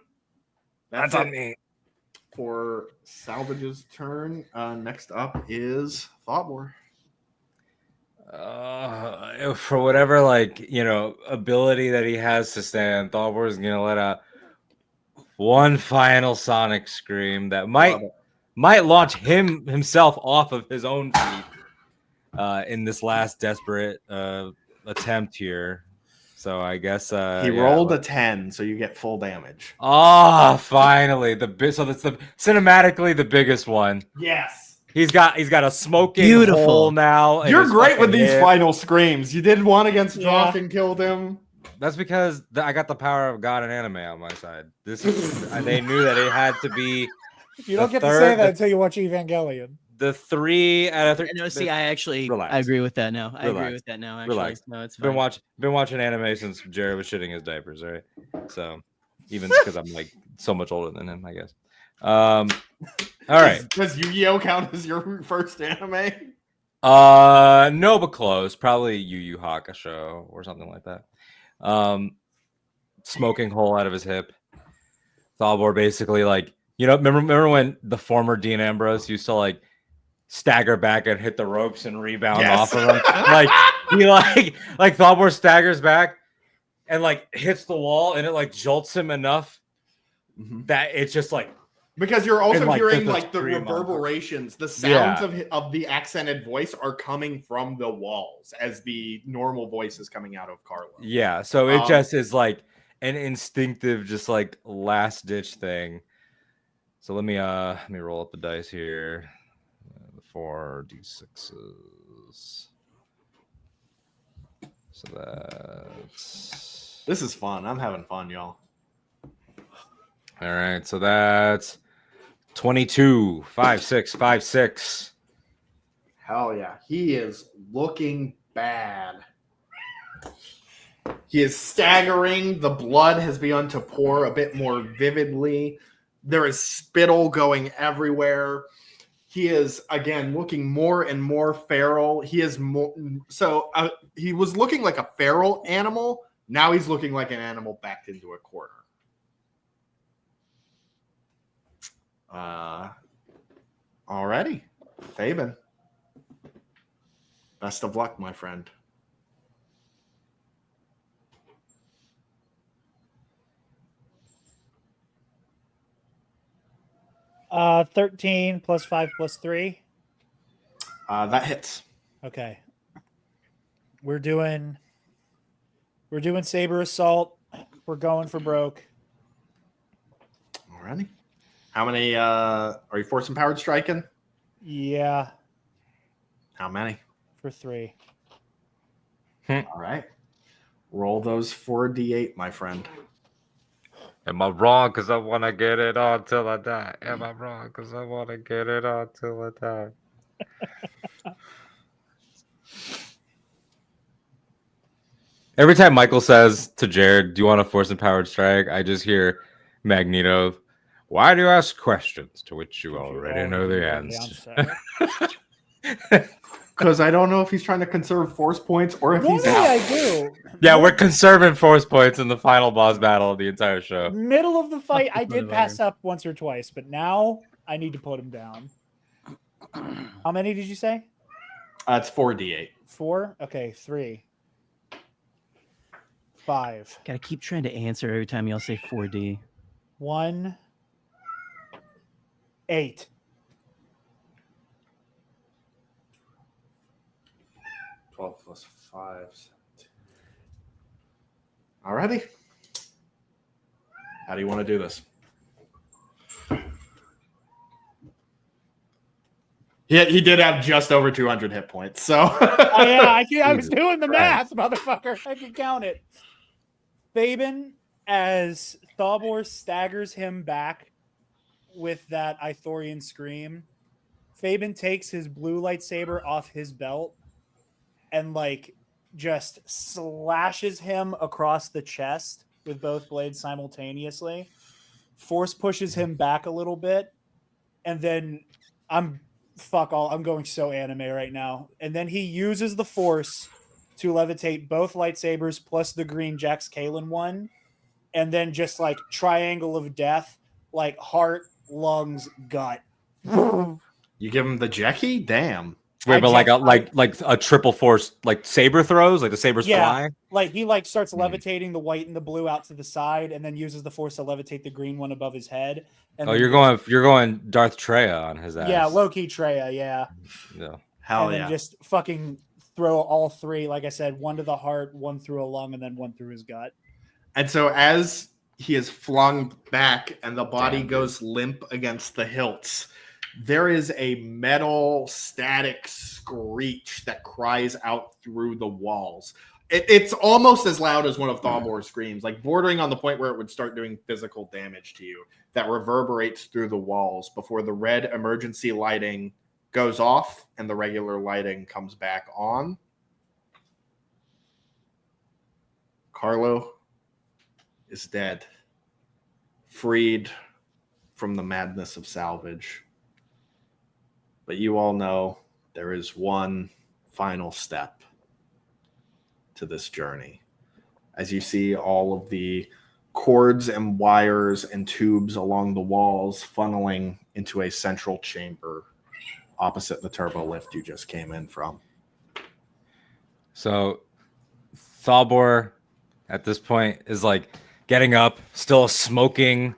That's on it me. for Salvage's turn. Next up is Thawbor. For whatever ability that he has to stand, Thawbor is gonna let out one final sonic scream that might launch himself off of his own feet in this last desperate attempt here. So I guess He rolled a 10, so you get full damage. Finally so that's cinematically the biggest one. Yes. He's got a smoking hole now. You're great with these final screams. You did one against Joff and killed him. That's because I got the power of God and anime on my side. They knew that it had to be. You don't get to say that until you watch Evangelion. The 3 out of 3. No, see, I agree with that now. I agree with that now. Actually, Relax. No, it's fine. Been watching anime since Jared was shitting his diapers, right? So even because I'm like so much older than him, I guess. All right. Does Yu-Gi-Oh count as your first anime? No, but close. Probably Yu Yu Hakusho or something like that. Smoking hole out of his hip. Thawbor basically remember when the former Dean Ambrose used to stagger back and hit the ropes and rebound off of him? Thawbor staggers back and hits the wall and it jolts him enough that it's just because you're also hearing the scream reverberations, the sounds of the accented voice are coming from the walls as the normal voice is coming out of Carlo. Yeah, so it just is an instinctive, just last ditch thing. So let me roll up the dice here. The 4d6s. So that's. This is fun. I'm having fun, y'all. All right, so that's 22, 5, 6, 5, 6. Hell yeah. He is looking bad. He is staggering. The blood has begun to pour a bit more vividly. There is spittle going everywhere. He is, again, looking more and more feral. He is more. So he was looking like a feral animal. Now he's looking like an animal backed into a corner. Alrighty. Fabian. Best of luck, my friend. Uh, 13 plus 5 plus 3. That hits. Okay. We're doing We're doing saber assault. We're going for broke. Alrighty. How many are you force empowered striking? Yeah. How many? For 3. All right. Roll those 4d8, my friend. Am I wrong? Because I want to get it on till I die. Am I wrong? Because I want to get it on till I die. Every time Michael says to Jared, "Do you want a force empowered strike?" I just hear Magneto. Why do you ask questions to which you already know the answer? Because I don't know if he's trying to conserve force points or if he's Normally out. I do. Yeah, we're conserving force points in the final boss battle of the entire show. Middle of the fight, I did pass up once or twice, but now I need to put him down. How many did you say? It's 4d8. 4? Okay, 3. 5. Gotta keep trying to answer every time y'all say 4D. 1. 8. +12 5. 17. Alrighty. How do you want to do this? He did have just over 200 hit points, so Oh, yeah, I was doing the math, motherfucker. I can count it. Fabian, as Thalbor staggers him back with that Ithorian scream, Fabian takes his blue lightsaber off his belt and like just slashes him across the chest with both blades simultaneously. Force pushes him back a little bit, and then I'm going so anime right now. And then he uses the Force to levitate both lightsabers plus the green Jax Kalen one, and then just like triangle of death, like heart, lungs, gut. you give him the Jackie? Damn. Wait, but like a triple force, like saber throws, like the sabers fly. Like he like starts levitating the white and the blue out to the side, and then uses the Force to levitate the green one above his head. And you're going Darth Treya on his ass. Yeah, low-key Treya, yeah. Hell and then just fucking throw all 3, like I said, 1 to the heart, 1 through a lung, and then 1 through his gut. And so as he is flung back and the body goes limp against the hilts, there is a metal static screech that cries out through the walls. It's almost as loud as one of Thalbor's screams, like bordering on the point where it would start doing physical damage to you, that reverberates through the walls before the red emergency lighting goes off and the regular lighting comes back on. Carlo is dead, freed from the madness of Salvage. But you all know there is one final step to this journey. As you see all of the cords and wires and tubes along the walls funneling into a central chamber opposite the turbo lift you just came in from. So Thalbor at this point is like getting up, still smoking,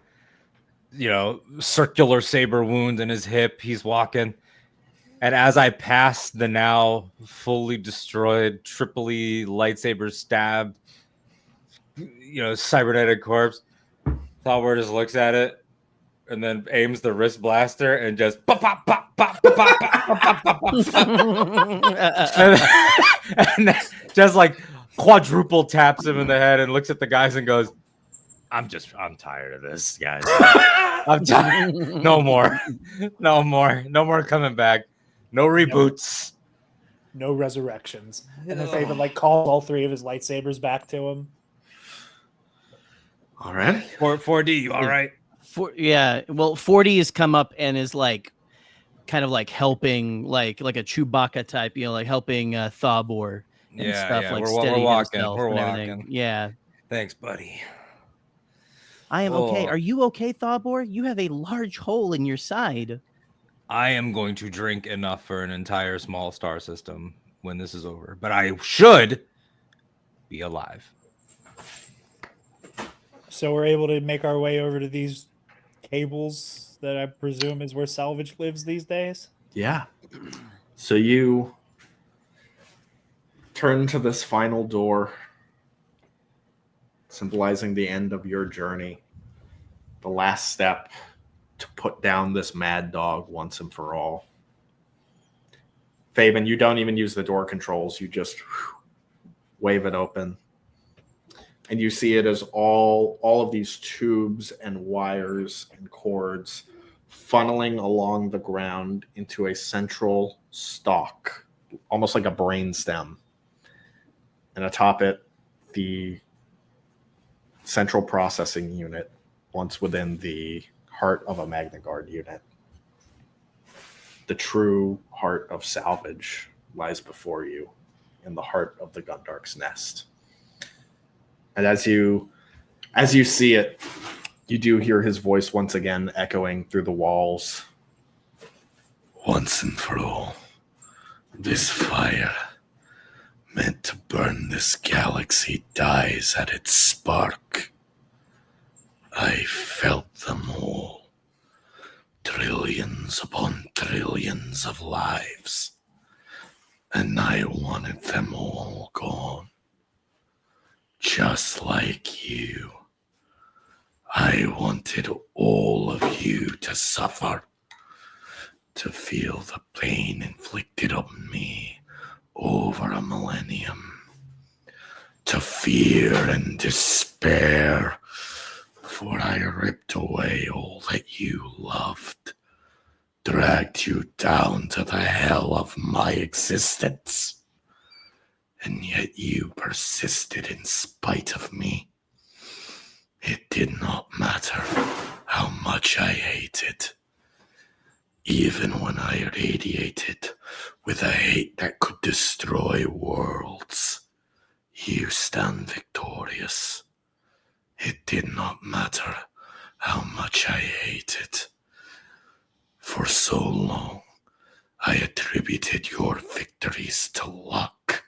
circular saber wound in his hip. He's walking. And as I pass the now fully destroyed, triply lightsaber stabbed, cybernetic corpse, Thalbor just looks at it and then aims the wrist blaster and just pop, pop, pop, pop, pop, pop, pop, pop, pop, pop. And then just like quadruple taps him in the head and looks at the guys and goes, I'm tired of this, guys. I'm tired. No more coming back. No reboots. No resurrections. And then Fabian like calls all 3 of his lightsabers back to him. All right. 4D, you all right? Well, 40 has come up and is like kind of like helping like a Chewbacca type, like helping Thalbor and stuff, like we're walking. We're walking. Everything. Yeah. Thanks, buddy. I am okay. Are you okay, Thalbor? You have a large hole in your side. I am going to drink enough for an entire small star system when this is over, but I should be alive. So we're able to make our way over to these cables that I presume is where Salvage lives these days? Yeah. So you turn to this final door symbolizing the end of your journey. The last step to put down this mad dog once and for all. Fabian, you don't even use the door controls. You just wave it open. And you see it as all of these tubes and wires and cords funneling along the ground into a central stalk, almost like a brain stem. And atop it, the central processing unit, once within the heart of a Magna Guard unit. The true heart of Salvage lies before you in the heart of the Gundark's nest. And as you see it, you do hear his voice once again echoing through the walls. Once and for all, this fire, meant to burn this galaxy, dies at its spark. I felt them all. Trillions upon trillions of lives. And I wanted them all gone. Just like you. I wanted all of you to suffer. To feel the pain inflicted on me over a millennium. To fear and despair. For I ripped away all that you loved. Dragged you down to the hell of my existence. And yet you persisted in spite of me. It did not matter how much I hated. Even when I radiated with a hate that could destroy worlds, you stand victorious. It did not matter how much I hated. For so long, I attributed your victories to luck.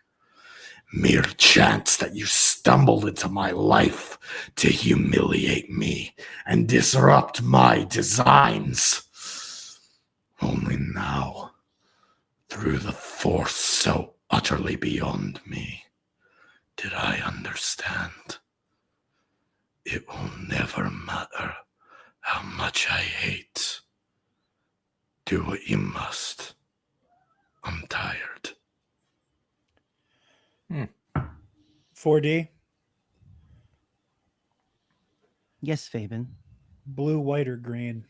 Mere chance that you stumbled into my life to humiliate me and disrupt my designs. Only now, through the force so utterly beyond me, did I understand. It will never matter how much I hate. Do what you must. I'm tired. 4D, Yes, Fabian. blue, white, or green?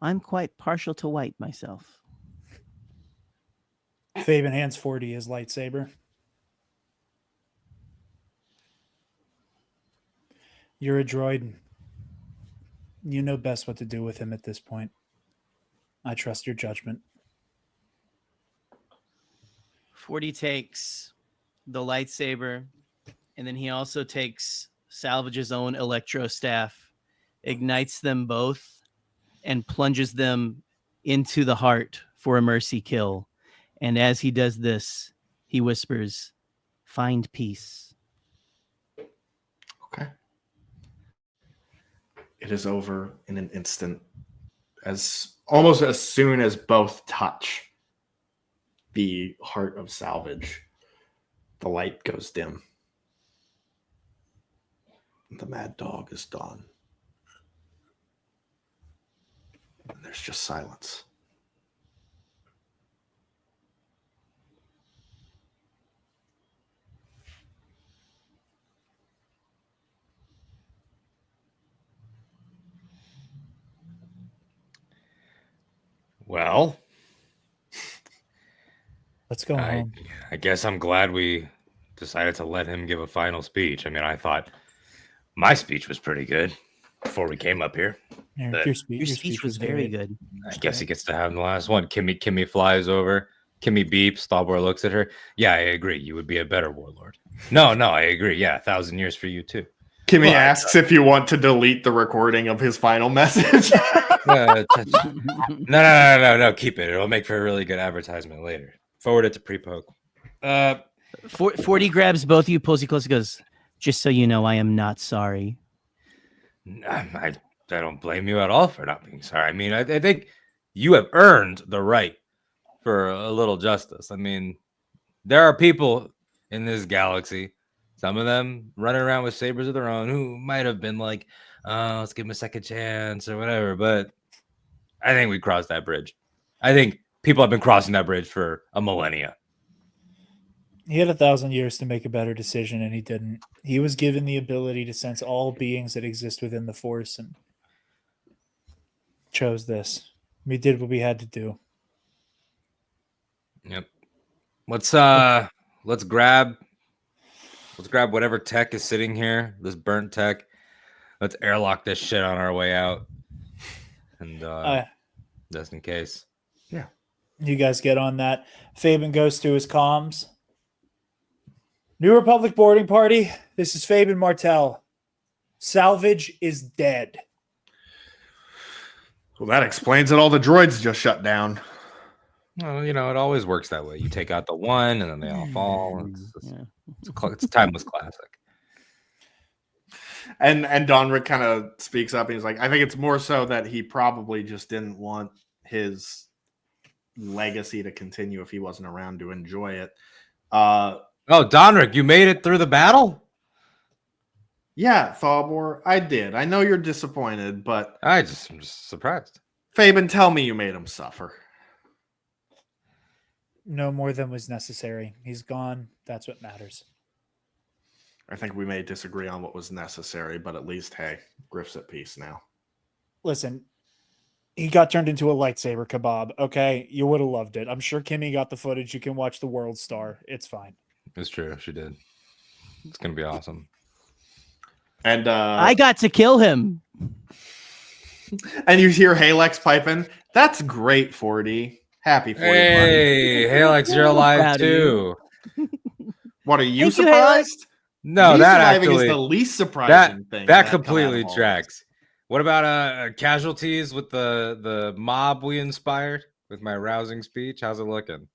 I'm quite partial to white myself. Fabian hands 4D his lightsaber. You're a droid. You know best what to do with him at this point. I trust your judgment. 40 takes the lightsaber, and then he also takes Salvage's own electro staff, ignites them both, and plunges them into the heart for a mercy kill. And as he does this, he whispers, "Find peace." Okay. It is over in an instant. Almost as soon as both touch the heart of Salvage, the light goes dim. The mad dog is gone. And there's just silence. Well, Let's go home. I guess I'm glad we decided to let him give a final speech. I mean, I thought my speech was pretty good before we came up here. Your Your speech speech was very good. I guess he gets to have the last one. Kimmy flies over. Kimmy beeps. Stalwart looks at her. Yeah, I agree. You would be a better warlord. No, I agree. Yeah, 1,000 years for you too. Kimmy asks if you want to delete the recording of his final message. No. Keep it. It'll make for a really good advertisement later. Forward it to pre-poke. 40 grabs both of you, pulls you close, and goes, "Just so you know, I am not sorry." I don't blame you at all for not being sorry. I mean, I think you have earned the right for a little justice. I mean, there are people in this galaxy Some of them running around with sabers of their own who might have been like, oh, let's give him a second chance or whatever. But I think we crossed that bridge. I think people have been crossing that bridge for a millennia. He had 1,000 years to make a better decision, and he didn't. He was given the ability to sense all beings that exist within the Force and chose this. We did what we had to do. Yep. Let's grab whatever tech is sitting here, this burnt tech. Let's airlock this shit on our way out. And just in case. Yeah. You guys get on that. Fabian goes to his comms. New Republic boarding party. This is Fabian Martell. Salvage is dead. Well, that explains it. All the droids just shut down. Well, it always works that way. You take out the one, and then they all fall. It's a timeless classic. And Donrick kind of speaks up, and he's like, I think it's more so that he probably just didn't want his legacy to continue if he wasn't around to enjoy it. Oh, Donrick, you made it through the battle? Yeah, Thalbor, I did. I know you're disappointed, but I'm just surprised. Fabian, tell me you made him suffer. No more than was necessary. He's gone. That's what matters. I think we may disagree on what was necessary, but at least, hey, Griff's at peace now. Listen, he got turned into a lightsaber kebab, okay? You would have loved it. I'm sure Kimmy got the footage. You can watch the World Star. It's fine. It's true. She did. It's going to be awesome. And I got to kill him. And you hear Halex piping. That's great, 40. Happy for you, buddy. Hey, Halex, you're alive too. What, are you Thank you, surprised? No, Me that surviving actually is the least surprising thing. that come out completely of all tracks. What about casualties with the mob we inspired with my rousing speech? How's it looking?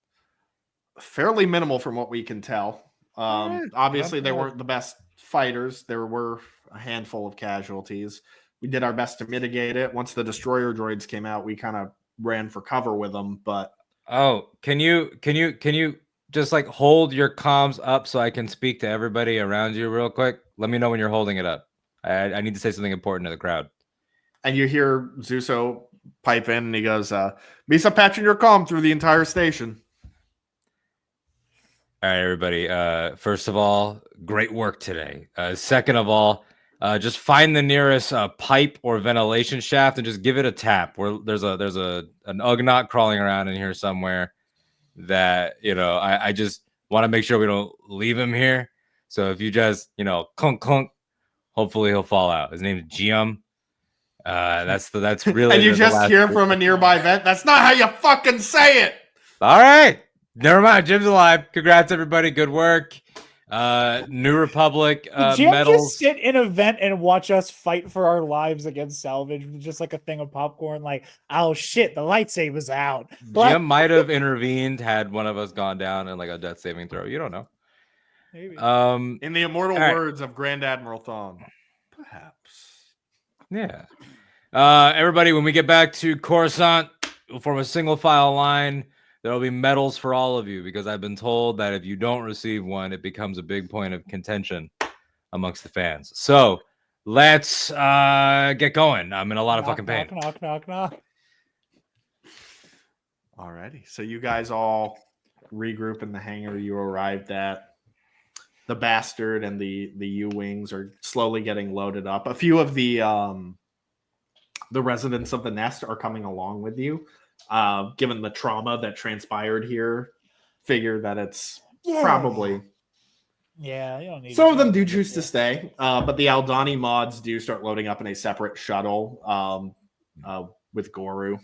Fairly minimal from what we can tell. Obviously, they bad. weren't the best fighters. There were a handful of casualties. We did our best to mitigate it. Once the destroyer droids came out, we kind of ran for cover with them. But can you just like hold your comms up so I can speak to everybody around you real quick? Let me know when you're holding it up. I need to say something important to the crowd. And you hear Zuso pipe in, and he goes, Misa patching your comm through the entire station. All right, everybody. First of all, great work today. Second of all, just find the nearest pipe or ventilation shaft and just give it a tap. There's an Ugnaught crawling around in here somewhere that I just want to make sure we don't leave him here. So if you just clunk clunk, hopefully he'll fall out. His name is Gium. That's really. And you just hear from a nearby vent. That's not how you fucking say it. All right. Never mind. Jim's alive. Congrats, everybody. Good work. New Republic Jim medals. Just sit in a vent and watch us fight for our lives against Salvage with just like a thing of popcorn. Like, oh shit, the lightsaber's out. Jim might have intervened had one of us gone down in like a death saving throw. You don't know. Maybe. In the immortal words of Grand Admiral Thawne, perhaps. Yeah. Everybody, when we get back to Coruscant, we'll form a single file line. There will be medals for all of you because I've been told that if you don't receive one, it becomes a big point of contention amongst the fans. So let's get going. I'm in a lot of fucking pain. Knock. Alrighty. So you guys all regroup in the hangar you arrived at. The Bastard and the U-Wings are slowly getting loaded up. A few of the residents of the nest are coming along with you. Given the trauma that transpired here, figure that it's probably... Yeah, you don't need some of them do choose to stay, but the Aldani mods do start loading up in a separate shuttle with Goru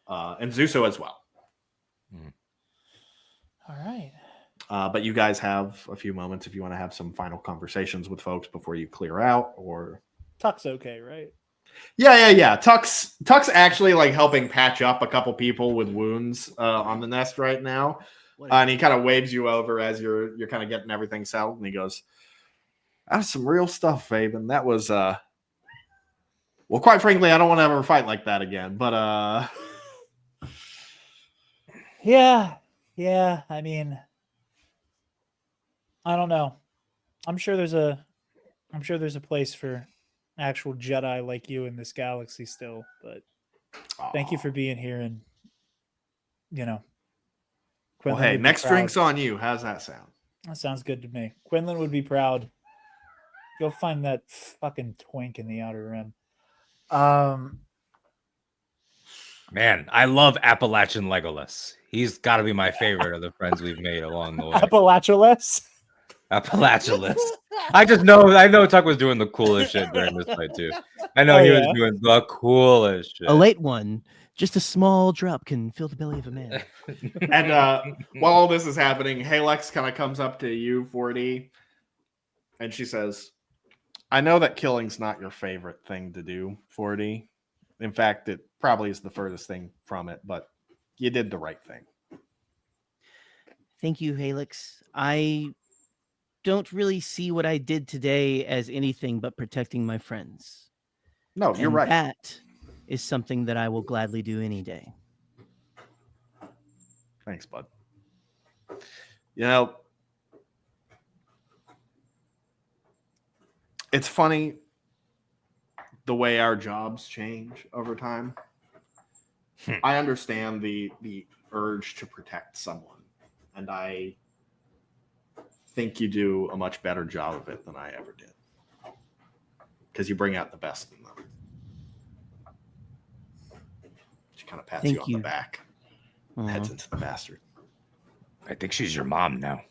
and Zuso as well. All right. But you guys have a few moments if you want to have some final conversations with folks before you clear out, or... Tuck's okay, right? Yeah. Tuck's actually like helping patch up a couple people with wounds on the nest right now. And he kind of waves you over as you're kind of getting everything settled. And he goes, that's some real stuff, Fabian. That was, well, quite frankly, I don't want to ever fight like that again. But, Yeah. I mean, I don't know. I'm sure there's a place for actual Jedi like you in this galaxy still, but thank you for being here, and Well, Quinlan hey, would be next proud. drink's on you. How's that sound? That sounds good to me. Quinlan would be proud. Go find that fucking twink in the outer rim. Man, I love Appalachian Legolas. He's got to be my favorite of the friends we've made along the way. Appalachia-less. Appalachian. I know Tuck was doing the coolest shit during this fight too. I know he was doing the coolest shit. A late one. Just a small drop can fill the belly of a man. And while all this is happening, Halex kind of comes up to you, 4D, and she says, I know that killing's not your favorite thing to do, 4D. In fact, it probably is the furthest thing from it, but you did the right thing. Thank you, Halix. I don't really see what I did today as anything but protecting my friends. No, you're And right. That is something that I will gladly do any day. Thanks, bud. You know, it's funny the way our jobs change over time. I understand the urge to protect someone, and I think you do a much better job of it than I ever did, because you bring out the best in them. She kind of pats you on the back, heads into the bastard. I think she's your mom now.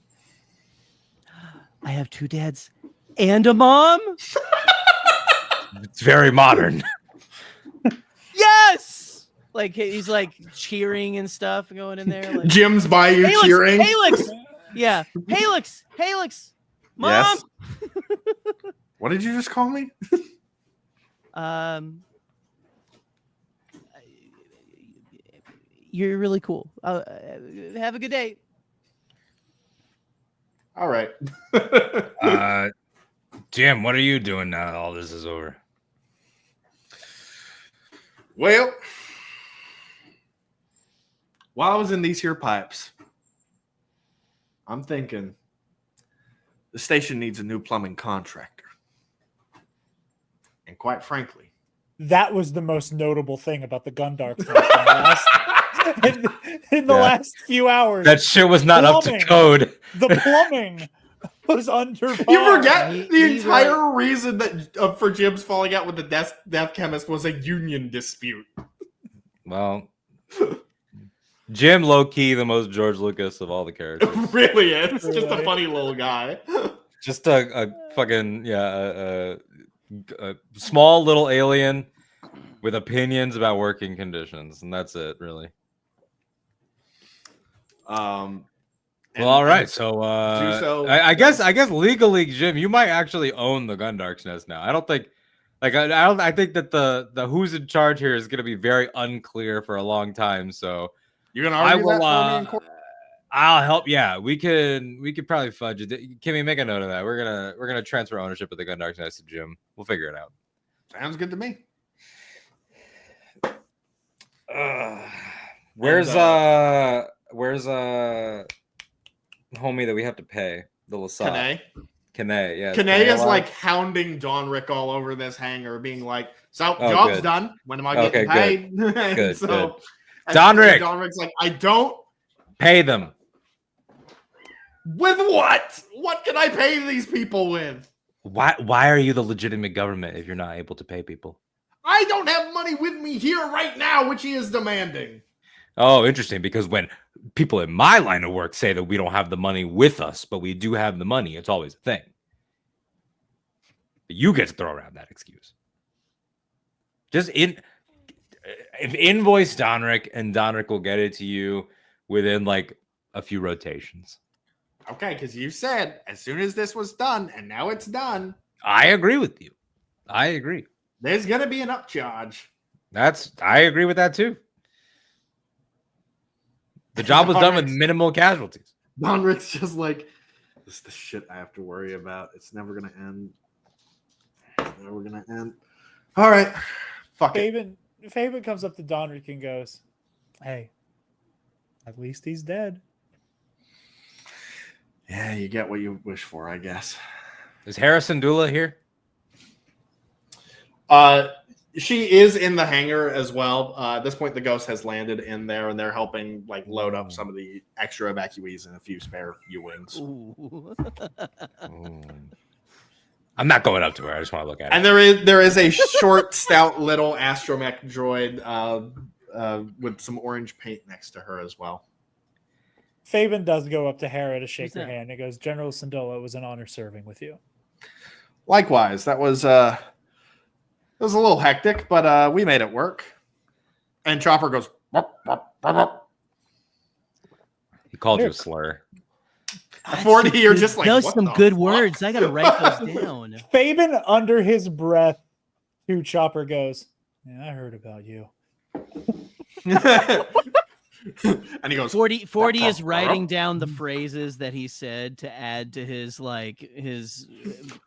I have 2 dads and a mom. It's very modern. Yes, like he's like cheering and stuff going in there. Like, Jim's by you Halix, cheering. Halix, yeah, Halix, mom. Yes. What did you just call me? You're really cool. Have a good day. All right. Jim, what are you doing now that all this is over? Well, while I was in these here pipes, I'm thinking the station needs a new plumbing contractor. And quite frankly, That was the most notable thing about the Gundark in the last few hours. That shit was not up to code. The plumbing was under par. you forget the entire reason that for Jim's falling out with the death chemist was a union dispute. Well, Jim, low key, the most George Lucas of all the characters. It really is. Just a funny little guy. Just a fucking a small little alien with opinions about working conditions, and that's it, really. All right. So, I guess legally, Jim, you might actually own the Gundark's nest now. I don't think, I think that the who's in charge here is going to be very unclear for a long time. So you're gonna argue that for me in court? I'll help. Yeah, we could probably fudge it. Kimmy, make a note of that. We're gonna transfer ownership of the Gundark's nest to Jim. We'll figure it out. Sounds good to me. Where's homie that we have to pay? The Lasat. Kane, yeah. Kane is like hounding Donrick all over this hangar, being like, "So job's good. done. When am I getting paid?" Good. So Donrick's like, "I don't pay them." With what? What can I pay these people with? Why are you the legitimate government if you're not able to pay people? I don't have money with me here right now, which he is demanding. Oh, interesting. Because when people in my line of work say that we don't have the money with us, but we do have the money, it's always a thing. But you get to throw around that excuse. If invoice Donrick, and Donrick will get it to you within like a few rotations. Okay, because you said as soon as this was done, and now it's done. I agree with you. I agree. There's gonna be an upcharge. I agree with that too. The job was done with minimal casualties. Donrick's just like, this is the shit I have to worry about. It's never gonna end. Never gonna end. All right, fuck it. Fabian comes up to Donrick and goes, "Hey, at least he's dead." Yeah, you get what you wish for, I guess. Is Harrison Dula here? She is in the hangar as well. At this point, the ghost has landed in there, and they're helping like load up some of the extra evacuees and a few spare U-wings. I'm not going up to her. I just want to look at it. And there is a short, stout little astromech droid with some orange paint next to her as well. Fabian does go up to Hera to shake Who's her that? hand. He goes, General Syndulla, it was an honor serving with you. Likewise, that was it was a little hectic, but we made it work. And Chopper goes. "Wop, wop, wop, wop." He called you a slur. 40, you're just like those what some the good fuck? words. I gotta write those down. Fabian, under his breath, to Chopper goes, yeah, I heard about you. And he goes. 40 is writing down the phrases that he said to add to his his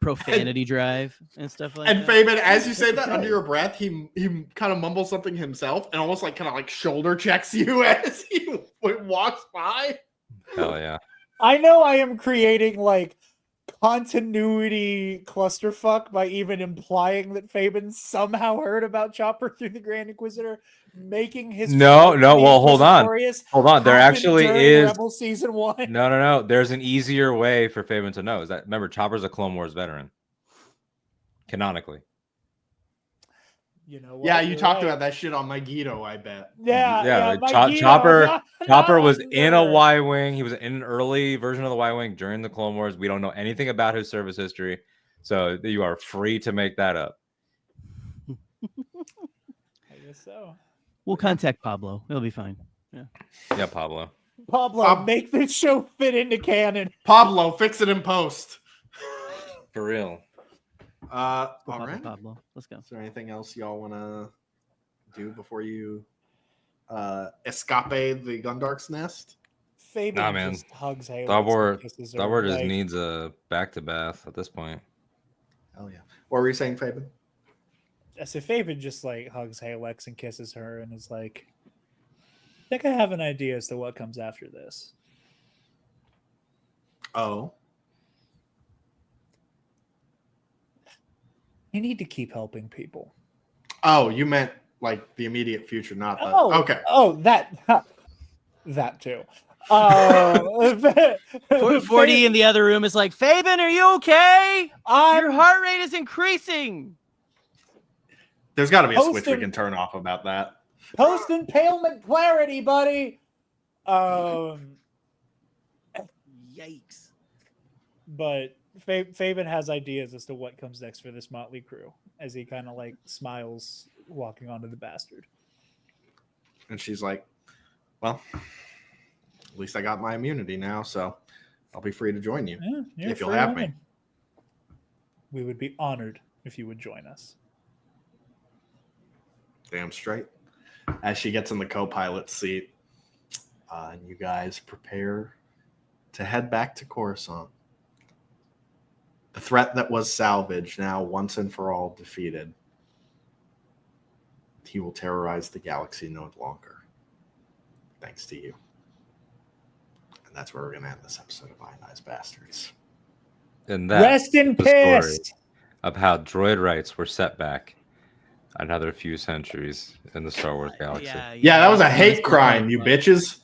profanity drive and stuff like And that. Fabian, as you say that under your breath, he kind of mumbles something himself and almost like kind of like shoulder checks you as he walks by. Hell yeah. I know I am creating like continuity clusterfuck by even implying that Fabian somehow heard about Chopper through the Grand Inquisitor, making his No, flight no, well, hold on. Inquisitorious Hold on. There happen actually during is Rebel Season 1. no. There's an easier way for Fabian to know. Is that remember Chopper's a Clone Wars veteran. Canonically. You know what? Yeah, you You're talked right. about that shit on Megiddo, I bet. Yeah, my Guido, Chopper not was on in a there. Y-wing. He was in an early version of the Y-wing during the Clone Wars. We don't know anything about his service history, so you are free to make that up. I guess so. We'll contact Pablo. It'll be fine. Yeah, Pablo. Pablo, make this show fit into canon. Pablo, fix it in post. For real. All Pablo, right. Pablo. Let's go. Is there anything else y'all want to do before you escape the Gundark's nest? Fabian Nah, man. just hugs Haley. Star Wars just just needs a back-to-bath at this point. Oh yeah. What were you saying, Fabian? So Fabian just like hugs Halex and kisses her and is like, I think I have an idea as to what comes after this. Oh. You need to keep helping people. Oh, you meant like the immediate future, not the okay. Oh, that too. 40 in the other room is like, Fabian, are you okay? Your I'm heart rate is increasing. There's got to be a switch we Posting- can turn off about that. post impalement clarity, buddy. Yikes. But Fabian has ideas as to what comes next for this motley crew as he kind of like smiles walking onto the bastard. And she's like, well, at least I got my immunity now, so I'll be free to join you. Yeah, you're If you'll free have woman. me. We would be honored if you would join us. Damn straight. As she gets in the co-pilot seat, and you guys prepare to head back to Coruscant. The threat that was Salvage, now once and for all defeated. He will terrorize the galaxy no longer. Thanks to you. And that's where we're going to end this episode of Ionized Bastards. And that Rest in the story peace. of how droid rights were set back another few centuries in the Star Wars galaxy. Yeah, that was a hate crime, you bitches.